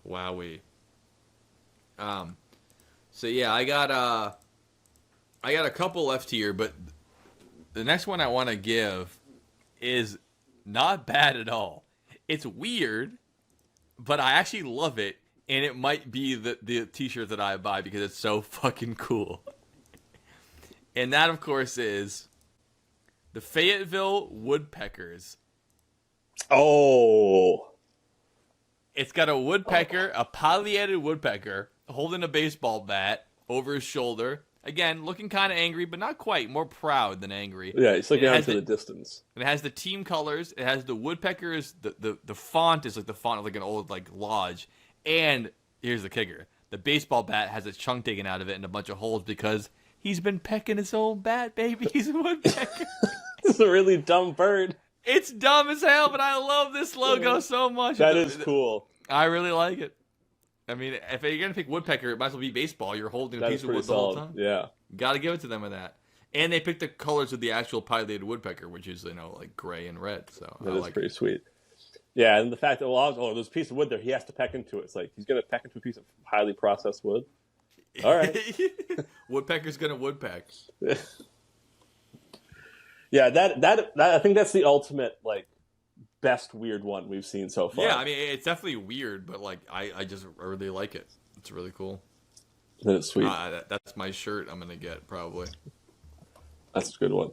Wowee. So yeah, I got a couple left here, but the next one I want to give is not bad at all. It's weird, but I actually love it. And it might be the t-shirt that I buy because it's so fucking cool. And that, of course, is the Fayetteville Woodpeckers. Oh. It's got a woodpecker, a pileated woodpecker, holding a baseball bat over his shoulder. Again, looking kind of angry, but not quite. More proud than angry. Yeah, it's looking out into the distance. It has the team colors. It has the woodpeckers. The font is like the font of like an old like lodge. And here's the kicker. The baseball bat has a chunk taken out of it and a bunch of holes because he's been pecking his own bat, baby. He's a woodpecker. It's a really dumb bird. It's dumb as hell, but I love this logo so much. That is cool. I really like it. I mean, if you're going to pick woodpecker, it might as well be baseball. You're holding a piece of wood the whole time. Yeah. Got to give it to them with that. And they picked the colors of the actual pileated woodpecker, which is, like gray and red. So that is pretty sweet. Yeah, and the fact that, there's a piece of wood there, he has to peck into it. It's like, he's going to peck into a piece of highly processed wood. All right. Woodpecker's going to woodpeck. Yeah, that I think that's the ultimate, like, best weird one we've seen so far. Yeah, I mean, it's definitely weird, but, like, I really like it. It's really cool. Then it's sweet. That's my shirt I'm going to get, probably. That's a good one.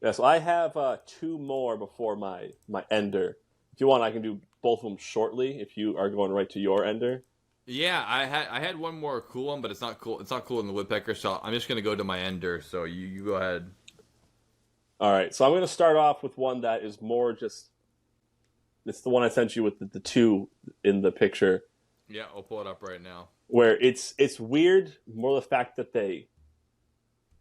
Yeah, so I have 2 more before my ender. If you want, I can do both of them shortly. If you are going right to your ender. Yeah, I had one more cool one, but it's not cool. It's not cool in the woodpecker, so I'm just gonna go to my ender. So you go ahead. All right, so I'm gonna start off with one that is more just. It's the one I sent you with the 2 in the picture. Yeah, I'll pull it up right now. Where it's weird, more the fact that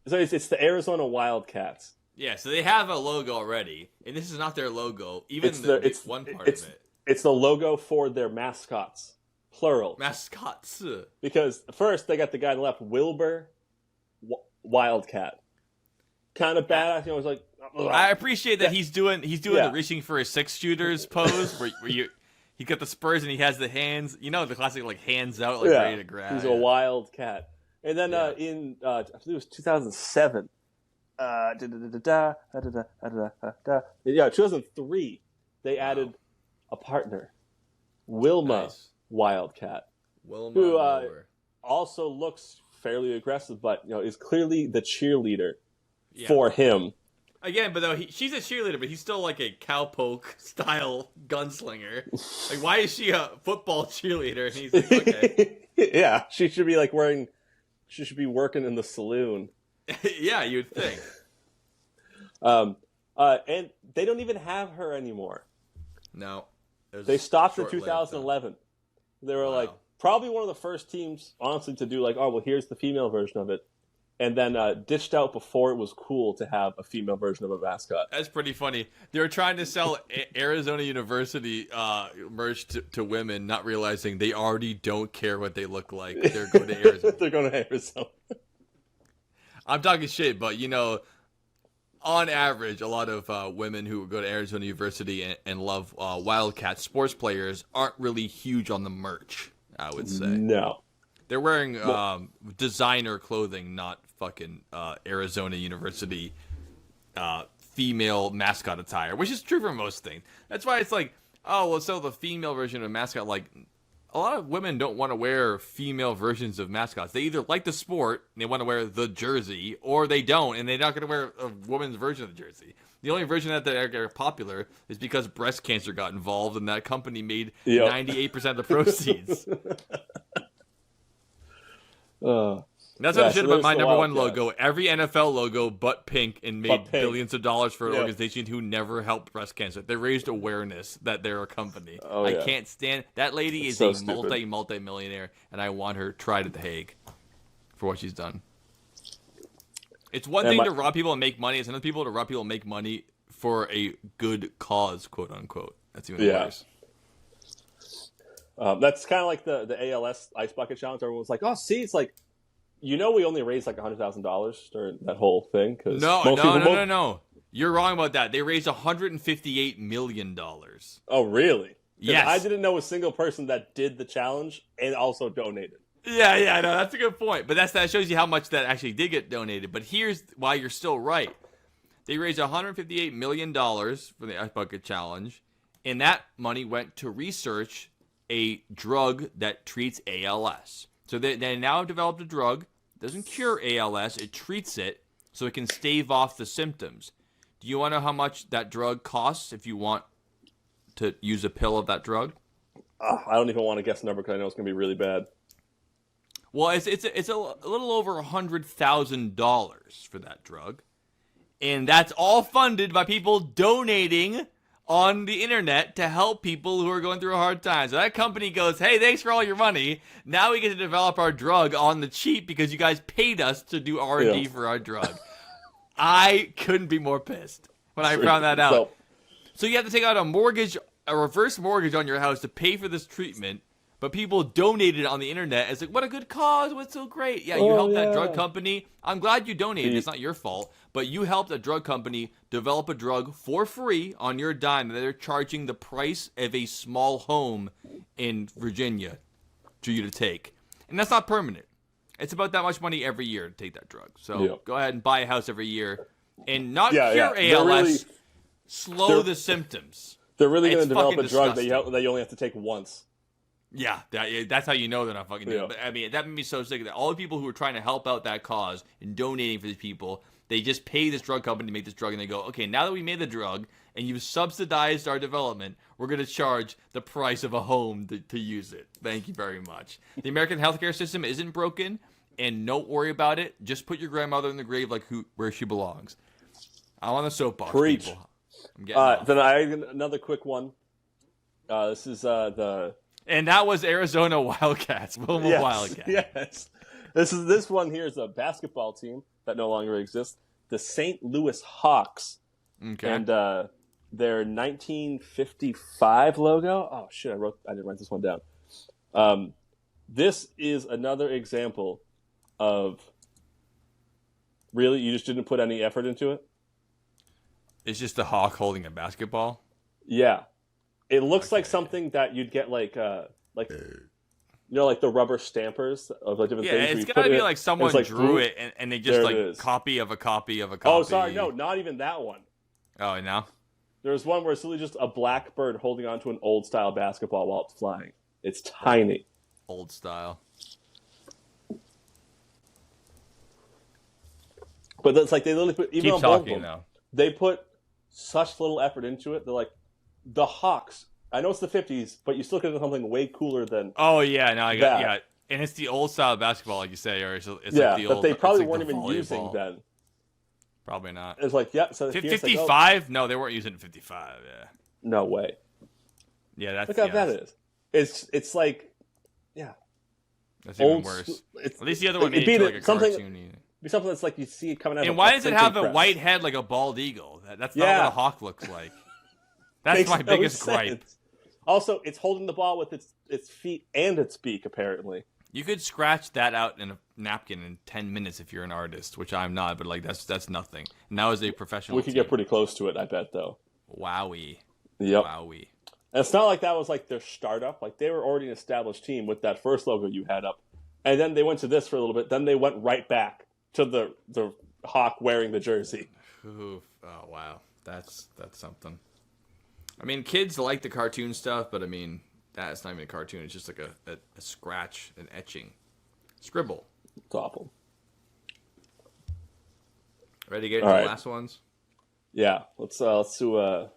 it's the Arizona Wildcats. Yeah, so they have a logo already, and this is not their logo. Even it's one part of it. It's the logo for their mascots, plural. Mascots. Because first they got the guy on the left, Wilbur Wildcat. Kind of badass. It's like. Ugh. I appreciate that he's doing the reaching for his 6-shooters pose, where he got the Spurs and he has the hands. The classic like hands out, like ready to grab. He's a wildcat. And then in I think it was 2007. 2003, they added a partner, Wilma Wildcat, who also looks fairly aggressive, but is clearly the cheerleader for him. Again, but she's a cheerleader, but he's still like a cowpoke style gunslinger. Like, why is she a football cheerleader? And he's like, okay, yeah, she should be like wearing. She should be working in the saloon. Yeah, you'd think. And they don't even have her anymore. No. They stopped in 2011. They were like, probably one of the first teams, honestly, to do like, oh, well, here's the female version of it. and then ditched out before it was cool to have a female version of a mascot. That's pretty funny. They were trying to sell Arizona University merch to women, not realizing they already don't care what they look like. They're going to Arizona. They're going to Arizona. I'm talking shit, but on average, a lot of women who go to Arizona University and love Wildcat sports players aren't really huge on the merch, I would say. No. They're wearing designer clothing, not fucking Arizona University female mascot attire, which is true for most things. That's why it's like, oh, we'll sell the female version of a mascot. Like, a lot of women don't want to wear female versions of mascots. They either like the sport, and they want to wear the jersey, or they don't, and they're not going to wear a woman's version of the jersey. The only version that are popular is because breast cancer got involved, and that company made 98% of the proceeds. That's what I should have been my number one logo. Every NFL logo but pink, and made billions of dollars for an organization who never helped breast cancer. They raised awareness that they're a company. I can't stand that lady. Is a multi-millionaire, and I want her tried at the Hague for what she's done. It's one thing to rob people and make money. It's another people to rob people and make money for a good cause, quote unquote. That's even worse. That's kind of like the ALS Ice Bucket Challenge. Everyone's like, oh, see, it's like, we only raised like $100,000 during that whole thing. No. You're wrong about that. They raised $158 million. Oh, really? Yes. I didn't know a single person that did the challenge and also donated. Yeah, no, that's a good point. But that shows you how much that actually did get donated. But here's why you're still right. They raised $158 million for the Ice Bucket Challenge, and that money went to research a drug that treats ALS. So they now have developed a drug. It doesn't cure ALS. It treats it so it can stave off the symptoms. Do you want to know how much that drug costs if you want to use a pill of that drug? I don't even want to guess the number because I know it's going to be really bad. Well, it's a little over $100,000 for that drug. And that's all funded by people donating on the internet to help people who are going through a hard time. So that company goes, hey, thanks for all your money. Now we get to develop our drug on the cheap because you guys paid us to do R&D for our drug. I couldn't be more pissed when I found that out. So you have to take out a reverse mortgage on your house to pay for this treatment, but people donated on the internet. It's like, what a good cause. What's so great? Yeah, you helped that drug company. I'm glad you donated. It's not your fault. But you helped a drug company develop a drug for free on your dime. They're charging the price of a small home in Virginia for you to take. And that's not permanent. It's about that much money every year to take that drug. So go ahead and buy a house every year and not cure ALS, slow the symptoms. They're really going to develop a drug that you only have to take once. Yeah, that's how you know they're not fucking doing it. But I mean, that made me so sick that all the people who were trying to help out that cause and donating for these people, they just pay this drug company to make this drug, and they go, okay, now that we made the drug and you've subsidized our development, we're going to charge the price of a home to use it. Thank you very much. The American healthcare system isn't broken, and don't worry about it. Just put your grandmother in the grave where she belongs. I'm on the soapbox. Preach. People. I'm getting off. Then I have another quick one. This is And that was Arizona Wildcats. Wilma Wildcats. Yes. This one here is a basketball team that no longer exists. The St. Louis Hawks. Okay. And their 1955 logo. Oh shit! I didn't write this one down. This is another example of really you just didn't put any effort into it. It's just a hawk holding a basketball. Yeah. It looks like something that you'd get like the rubber stampers of like different things. Yeah, it's gotta be like someone drew it and they just like copy of a copy of a copy. Oh, sorry, no, not even that one. Oh, no? There's one where it's literally just a black bird holding onto an old style basketball while it's flying. It's tiny. Old style. But it's like they literally put even Keep on both of talking them, now. they put such little effort into it. They're like the Hawks. I know it's the 50s, but you still could have done something way cooler than. Oh yeah, no, I got and it's the old style basketball, like you say, or it's like the old. That they probably like weren't even using then. Probably not. It's like So 55? Like, no, they weren't using 55. Yeah. No way. Yeah, that's look how bad it is. It's like, that's even worse. At least the other one made it like a cartoony. be something that's like you see it coming out. And why does it have a white head like a bald eagle? That's not what a hawk looks like. That's my biggest gripe. Also, it's holding the ball with its feet and its beak, apparently. You could scratch that out in a napkin in 10 minutes if you're an artist, which I'm not, but like that's nothing. And that was a professional We could get pretty close to it, I bet, though. Wowie. Yep. Wowie. And it's not like that was like their startup. Like they were already an established team with that first logo you had up. And then they went to this for a little bit. Then they went right back to the hawk wearing the jersey. Oof. Oh, wow. That's something. I mean, kids like the cartoon stuff, but I mean, that's not even a cartoon. It's just like a scratch, an etching. Scribble. It's awful. Ready to get into the last ones? Yeah. Let's do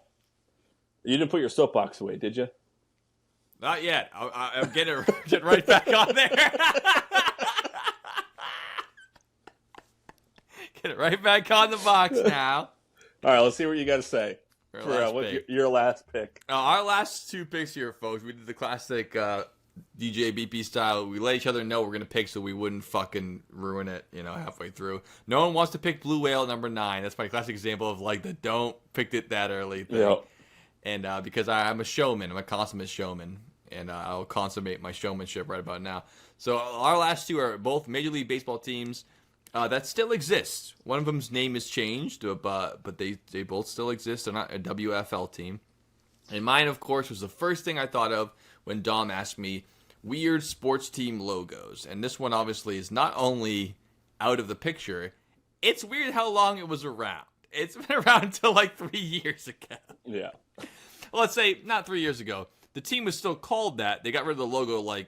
You didn't put your soapbox away, did you? Not yet. I'm getting right back on there. Get it right back on the box now. All right, let's see what you got to say. What's your last pick? Our last two picks here, folks. We did the classic DJ BP style. We let each other know we're going to pick so we wouldn't fucking ruin it, halfway through. No one wants to pick Blue Whale number 9. That's my classic example of like the don't pick it that early thing. Yep. And because I'm a showman, I'm a consummate showman, and I'll consummate my showmanship right about now. So our last two are both Major League Baseball teams that still exist. One of them's name is changed, but they both still exist. They're not a WFL team. And mine, of course, was the first thing I thought of when Dom asked me weird sports team logos. And this one obviously is not only out of the picture, it's weird how long it was around. It's been around until like 3 years ago. Yeah. Well, let's say not 3 years ago. The team was still called that. They got rid of the logo like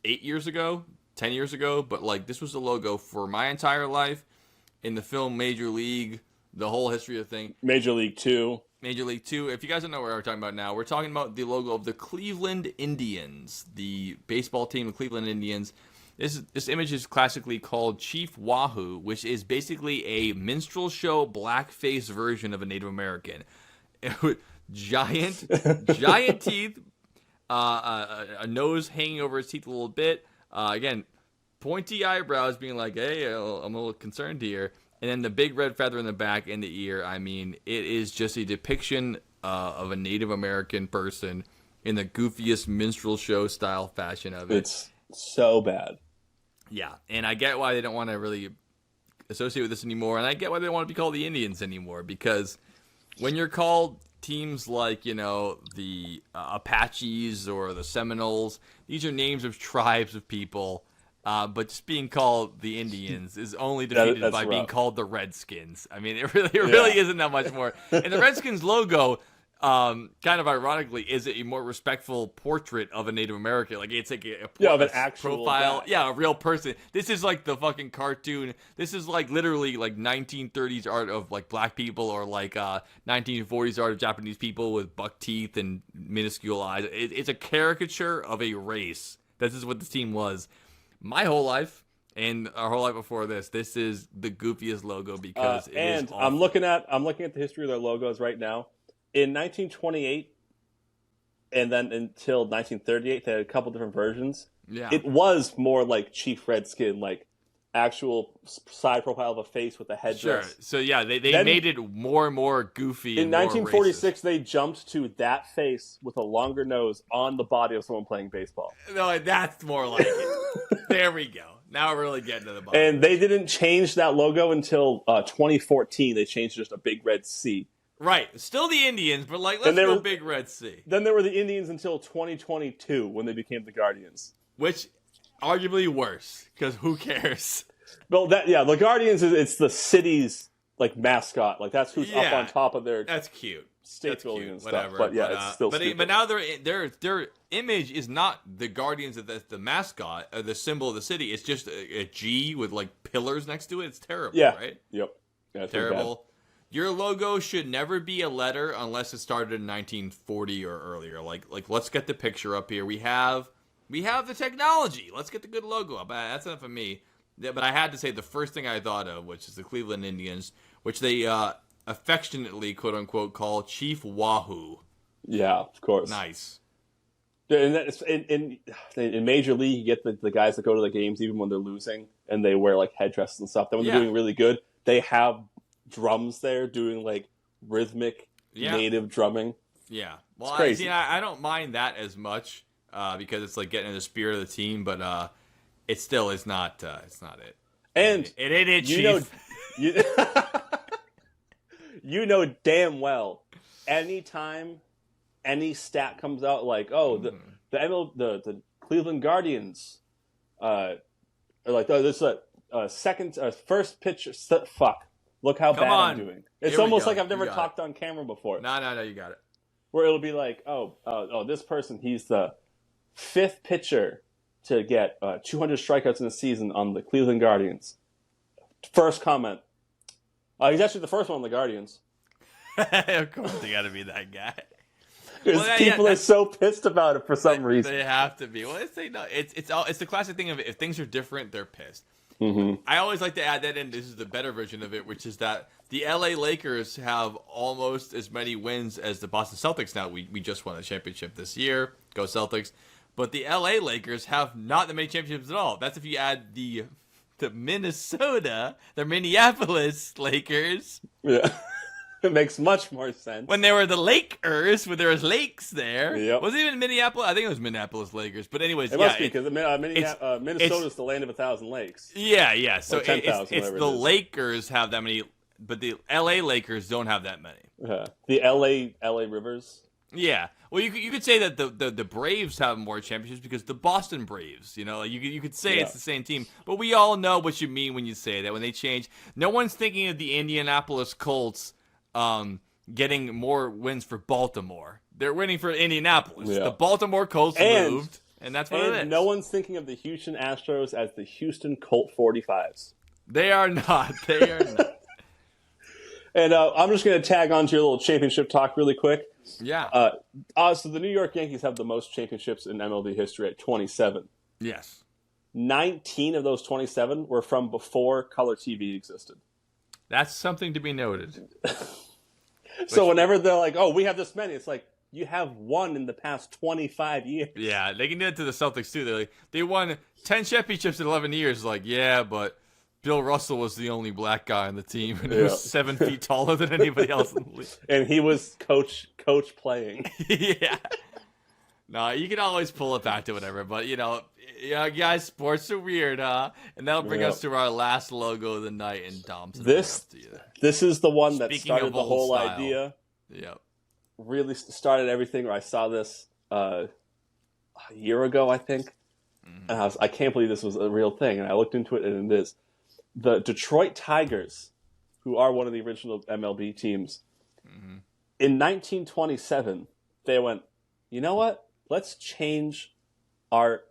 8 years ago, 10 years ago. But like this was the logo for my entire life in the film Major League, the whole history of the thing. Major League 2. Major League 2. If you guys don't know what we're talking about now, we're talking about the logo of the Cleveland Indians, the baseball team, the Cleveland Indians. This image is classically called Chief Wahoo, which is basically a minstrel show blackface version of a Native American. Giant teeth, a nose hanging over his teeth a little bit. Again, pointy eyebrows, being like, "Hey, I'm a little concerned here." And then the big red feather in the back and the ear. I mean, it is just a depiction of a Native American person in the goofiest minstrel show style fashion of it. It's so bad. Yeah, and I get why they don't want to really associate with this anymore, and I get why they don't want to be called the Indians anymore, because when you're called teams like, the Apaches or the Seminoles, these are names of tribes of people, but just being called the Indians is only defeated by being called the Redskins. I mean, it really isn't that much more. And the Redskins logo, kind of ironically, is a more respectful portrait of a Native American. Like it's like of an actual profile, guy. yeah, a real person. This is like the fucking cartoon. This is like literally like 1930s art of like black people, or like 1940s art of Japanese people with buck teeth and minuscule eyes. It's a caricature of a race. This is what this team was. My whole life and our whole life before this is the goofiest logo because it is awful. I'm looking at the history of their logos right now. In 1928, and then until 1938, they had a couple different versions. Yeah. It was more like Chief Redskin, like actual side profile of a face with a headdress. Sure. So yeah, they made it more and more goofy. In 1946, they jumped to that face with a longer nose on the body of someone playing baseball. No, that's more like it. There we go. Now we're really getting to the bottom. And they didn't change that logo until 2014. They changed just a big red C. Right. Still the Indians, but like, let's go Big Red Sea. Then there were the Indians until 2022 when they became the Guardians. Which, arguably worse, because who cares? Well, the Guardians, it's the city's, like, mascot. Like, that's who's up on top of their that's cute. state building and stuff. Whatever. But, yeah, it's still stupid. But now their image is not the Guardians, the mascot, the symbol of the city. It's just a G with, like, pillars next to it. It's terrible, right? Yep. Yeah, terrible. Your logo should never be a letter unless it started in 1940 or earlier. Like let's get the picture up here. We have the technology. Let's get the good logo up. That's enough of me. But I had to say the first thing I thought of, which is the Cleveland Indians, which they affectionately, quote unquote, call Chief Wahoo. Yeah, of course. Nice. And that's, in Major League, you get the guys that go to the games even when they're losing, and they wear like headdresses and stuff. Then when they're doing really good, they have drums there doing like rhythmic native drumming. Yeah, well, it's crazy. I don't mind that as much because it's like getting in the spirit of the team, but it still is not. It's not it. And it ain't it, Chief. You know damn well, anytime any stat comes out like, oh, the Cleveland Guardians, are like, oh, this is a first pitch. Fuck, look how bad I'm doing. It's almost like I've never talked on camera before. No, you got it. Where it'll be like, oh, this person, he's the fifth pitcher to get 200 strikeouts in a season on the Cleveland Guardians. First comment. He's actually the first one on the Guardians. Of course, they got to be that guy. Because people are so pissed about it for some reason. They have to be. Well, it's the classic thing of if things are different, they're pissed. Mm-hmm. I always like to add that in. This is the better version of it, which is that the LA Lakers have almost as many wins as the Boston Celtics now. We just won a championship this year. Go Celtics. But the LA Lakers have not that many championships at all. That's if you add the Minnesota, the Minneapolis Lakers. Yeah. It makes much more sense. When there were the Lakers, when there was lakes there. Yep. Was it even Minneapolis? I think it was Minneapolis Lakers. But anyways, it must be because Minnesota's the land of 1,000 lakes. Yeah. So 10,000, it's the Lakers have that many, but the LA Lakers don't have that many. The LA Rivers. Yeah. Well, you could say that the Braves have more championships because the Boston Braves, you could say it's the same team, but we all know what you mean when you say that. When they change, no one's thinking of the Indianapolis Colts getting more wins for Baltimore. They're winning for Indianapolis. Yeah. The Baltimore Colts moved, and that's what it is. No one's thinking of the Houston Astros as the Houston Colt 45s. They are not. They are not. And I'm just going to tag on to your little championship talk really quick. Yeah. So the New York Yankees have the most championships in MLB history at 27. Yes. 19 of those 27 were from before color TV existed. That's something to be noted. So whenever they're like, oh, we have this many, it's like, you have one in the past 25 years. Yeah, they can do it to the Celtics, too. They're like, they won 10 championships in 11 years. Like, yeah, but Bill Russell was the only black guy on the team, and he was 7 feet taller than anybody else in the league. And he was coach playing. Yeah. No, you can always pull it back to whatever, but, guys, sports are weird, huh? And that'll bring us to our last logo of the night, and Dom's this is the one that started the whole idea. Yep. Really started everything. Where I saw this a year ago, I think, and I can't believe this was a real thing. And I looked into it, and it is. The Detroit Tigers, who are one of the original MLB teams, in 1927, they went, you know what? Let's change our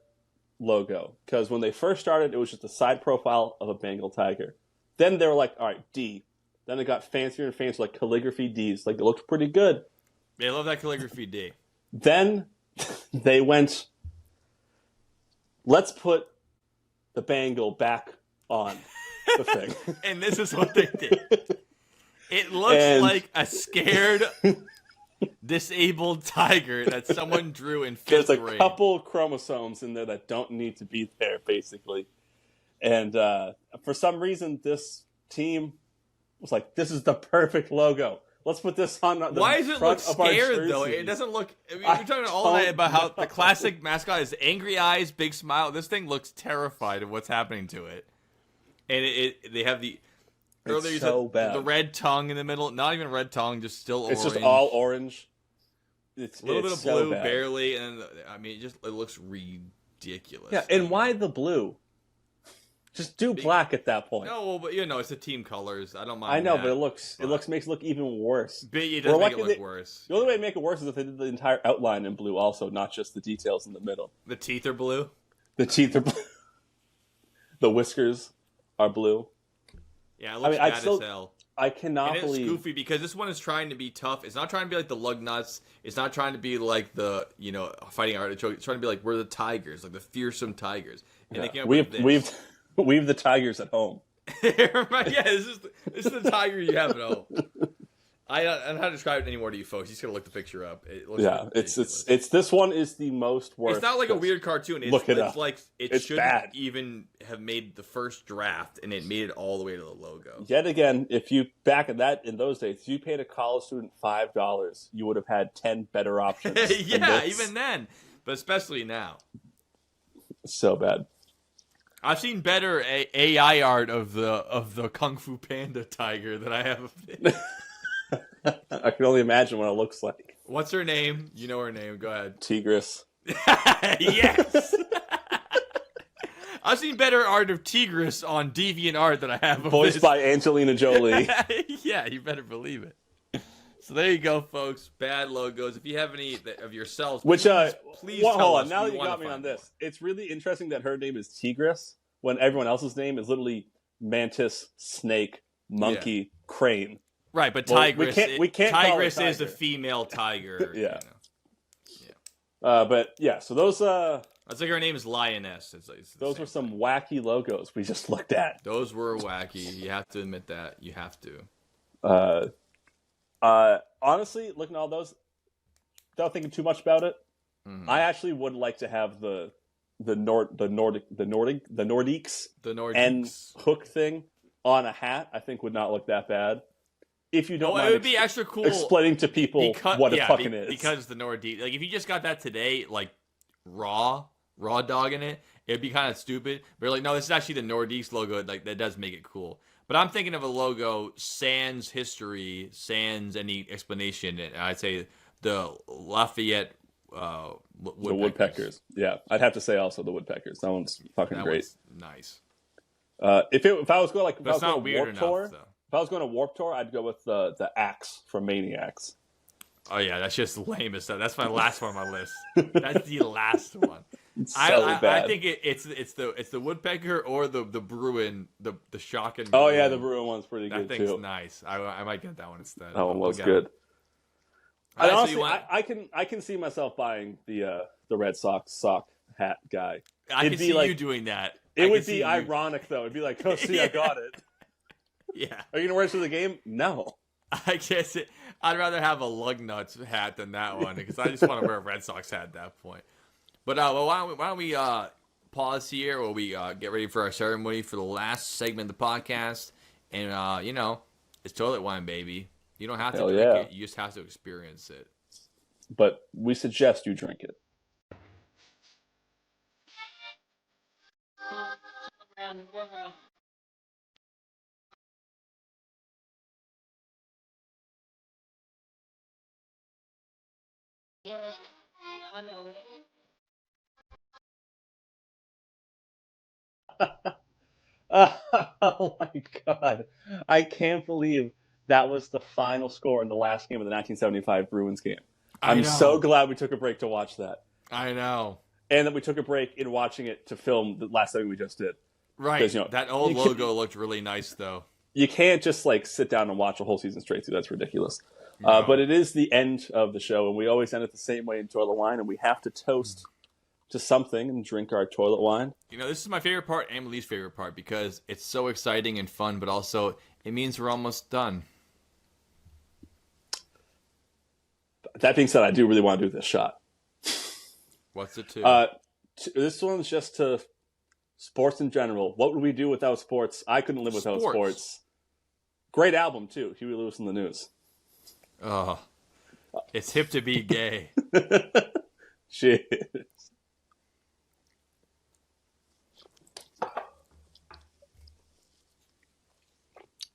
logo. Because when they first started, it was just a side profile of a Bengal tiger. Then they were like, all right, D. Then it got fancier and fancier, like calligraphy Ds. Like, it looked pretty good. They love that calligraphy D. Then they went, let's put the Bengal back on the thing. And this is what they did. It looks like a scared, disabled tiger that someone drew in 5th grade. There's a couple chromosomes in there that don't need to be there, basically. And for some reason, this team was like, this is the perfect logo. Let's put this on the Why does it look front of our scared, though? It doesn't look... I mean, we're talking all night about how the classic mascot is angry eyes, big smile. This thing looks terrified of what's happening to it. And they have the... Earlier you said bad. The red tongue in the middle. Not even red tongue, just still orange. It's just all orange. It's a little bit of blue, barely. And I mean, it looks ridiculous. Yeah, and why the blue? Just do black at that point. No, well, but it's the team colors. I don't mind. I know, that, but it makes it look even worse. But it does make it look worse. The only way to make it worse is if they did the entire outline in blue, also, not just the details in the middle. The teeth are blue. The teeth are blue. The whiskers are blue. Yeah, it looks bad as hell. I cannot believe it's goofy because this one is trying to be tough. It's not trying to be like the lug nuts. It's not trying to be like the fighting artichoke. It's trying to be like we're the tigers, like the fearsome tigers. And they came up with this. We've the tigers at home. Right, yeah, this is the tiger you have at home. I don't know how to describe it anymore to you folks. You just gotta look the picture up. It looks it's this one is the most worth. It's not like a weird cartoon. Look it up. It's like it shouldn't bad. Even have made the first draft, and it made it all the way to the logo. Yet again, if you back in those days, if you paid a college student $5, you would have had 10 better options. Yeah, even then, but especially now. So bad. I've seen better AI art of the Kung Fu Panda tiger than I have. I can only imagine what it looks like. What's her name? You know her name. Go ahead. Tigris. Yes. I've seen better art of Tigris on DeviantArt than I have of voiced by Angelina Jolie. Yeah, you better believe it. So there you go, folks. Bad logos. If you have any of yourselves, please hold on. Now that you got me on this, it's really interesting that her name is Tigris when everyone else's name is literally mantis, snake, monkey, crane. Right, but Tigress, we can't Tigress call her is a female tiger. Yeah. You know. But yeah, so those it's like her name is Lioness. Those were some wacky logos we just looked at. Those were wacky. You have to admit that. You have to. Honestly, looking at all those, without thinking too much about it, I actually would like to have the Nordiques and hook thing on a hat. I think would not look that bad. If you don't mind, it would be extra cool explaining to people what it fucking is. Because the Nordique, like if you just got that today, like raw dog in it, it'd be kind of stupid. But like, no, this is actually the Nordiques logo. Like that does make it cool. But I'm thinking of a logo sans history, sans any explanation. And I'd say the Lafayette Woodpeckers. Yeah, I'd have to say also the Woodpeckers. That one's fucking great. Nice. If I was going like, that's not weird enough though. If I was going to Warped Tour, I'd go with the axe from Maniacs. Oh yeah, that's just lame as stuff. That's my last one on my list. That's the last one. It's so bad. I think it's the woodpecker or the Bruin, the shocking. Oh yeah, the Bruin one's pretty good too. That thing's nice. I might get that one instead. That one was good. And honestly, I can see myself buying the Red Sox sock hat guy. I can see you doing that. It would be ironic though. It'd be like, oh, see, I got it. Yeah. Are you gonna wear it to the game? No. I guess I'd rather have a Lugnuts hat than that one because I just want to wear a Red Sox hat at that point. But why don't we pause here while we get ready for our ceremony for the last segment of the podcast? And it's toilet wine, baby. You don't have to drink it; you just have to experience it. But we suggest you drink it. Yeah, I know. Oh my god. I can't believe that was the final score in the last game of the 1975 Bruins game. I'm so glad we took a break to watch that. I know. And that we took a break in watching it to film the last thing we just did. Right. That old logo looked really nice, though. You can't just sit down and watch a whole season straight through. That's ridiculous. No. But it is the end of the show, and we always end it the same way in toilet wine, and we have to toast to something and drink our toilet wine. This is my favorite part and Lee's favorite part because it's so exciting and fun, but also it means we're almost done. That being said, I do really want to do this shot. What's it to? This one's just to sports in general. What would we do without sports? I couldn't live without sports. Great album, too. Huey Lewis and the News. Oh, it's hip to be gay. Cheers.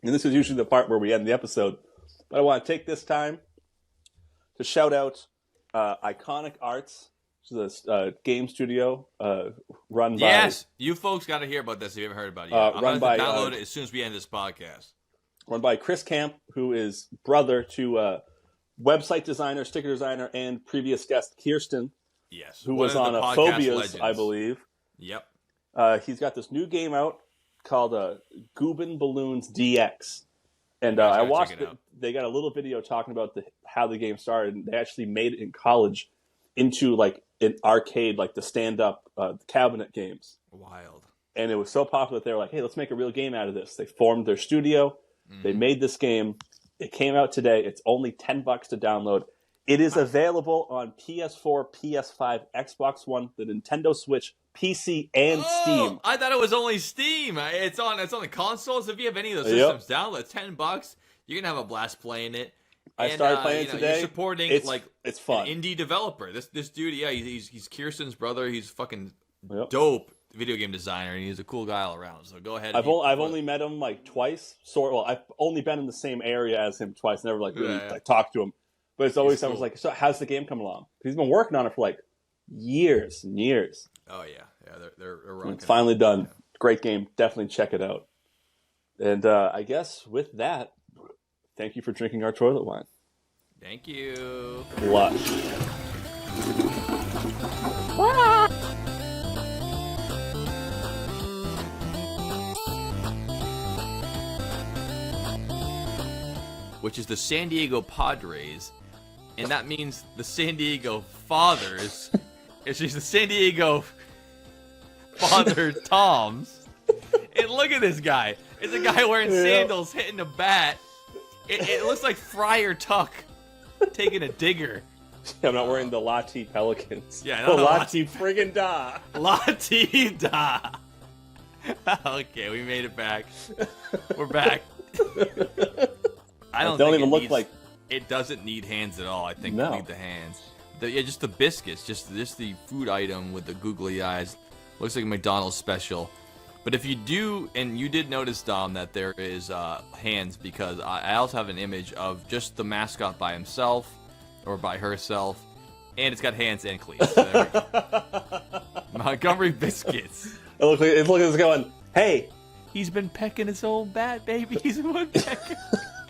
And this is usually the part where we end the episode. But I want to take this time to shout out Iconic Arts, which is a game studio run by... Yes, you folks got to hear about this if you haven't heard about it yet. I'm going to download it as soon as we end this podcast. Run by Chris Camp, who is brother to website designer, sticker designer, and previous guest Kirsten. Yes. Who was on Phobias, legends. I believe. Yep. He's got this new game out called Goobin Balloons DX. And I watched it. They got a little video talking about how the game started. And they actually made it in college into an arcade, the stand-up cabinet games. Wild. And it was so popular that they were like, hey, let's make a real game out of this. They formed their studio. They made this game, It came out today. It's only $10 to download. It is available on PS4, PS5, Xbox One, the Nintendo Switch, PC, and Steam. I thought it was only Steam. It's on the consoles. If you have any of those systems download, $10, you're gonna have a blast playing it. I started playing it today. You're supporting it's fun. An indie developer. This dude, he's Kirsten's brother. He's fucking dope video game designer, and he's a cool guy all around. So go ahead. I've only met him like twice. I've only been in the same area as him twice. Never really talked to him. But it's always I was like, so how's the game coming along? He's been working on it for like years and years. Oh yeah, they're rocking. It's finally done. Yeah. Great game. Definitely check it out. And I guess with that, thank you for drinking our toilet wine. Thank you. Lush. Which is the San Diego Padres. And that means the San Diego Fathers. It's just the San Diego Father Toms. And look at this guy. It's a guy wearing sandals hitting a bat. It looks like Friar Tuck taking a digger. I'm not wearing the Lati Pelicans. Yeah, the Lati friggin' da. Lati da. Okay, we made it back. We're back. I don't think even look like. It doesn't need hands at all. I think we need the hands. Just the biscuits, just the food item with the googly eyes. Looks like a McDonald's special. But if you do, and you did notice, Dom, that there is hands, because I also have an image of just the mascot by himself or by herself, and it's got hands and cleats. So there we go. Montgomery Biscuits. It looks like it's going, hey. He's been pecking his old bat, baby. He's been pecking.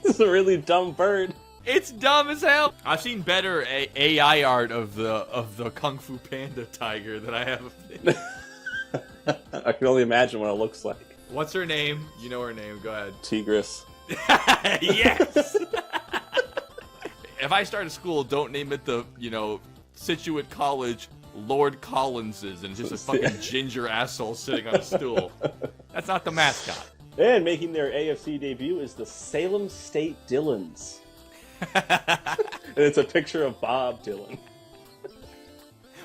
It's a really dumb bird. It's dumb as hell. I've seen better AI art of the Kung Fu Panda tiger than I have. I can only imagine what it looks like. What's her name? You know her name. Go ahead. Tigress. Yes. If I start a school, don't name it the Situate College Lord Collinses, and it's just a fucking ginger asshole sitting on a stool. That's not the mascot. And making their AFC debut is the Salem State Dylans. And it's a picture of Bob Dylan.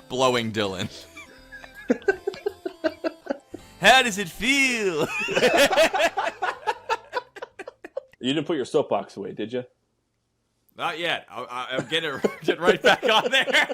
Blowing Dylan. How does it feel? You didn't put your soapbox away, did you? Not yet. I'm getting right back on there.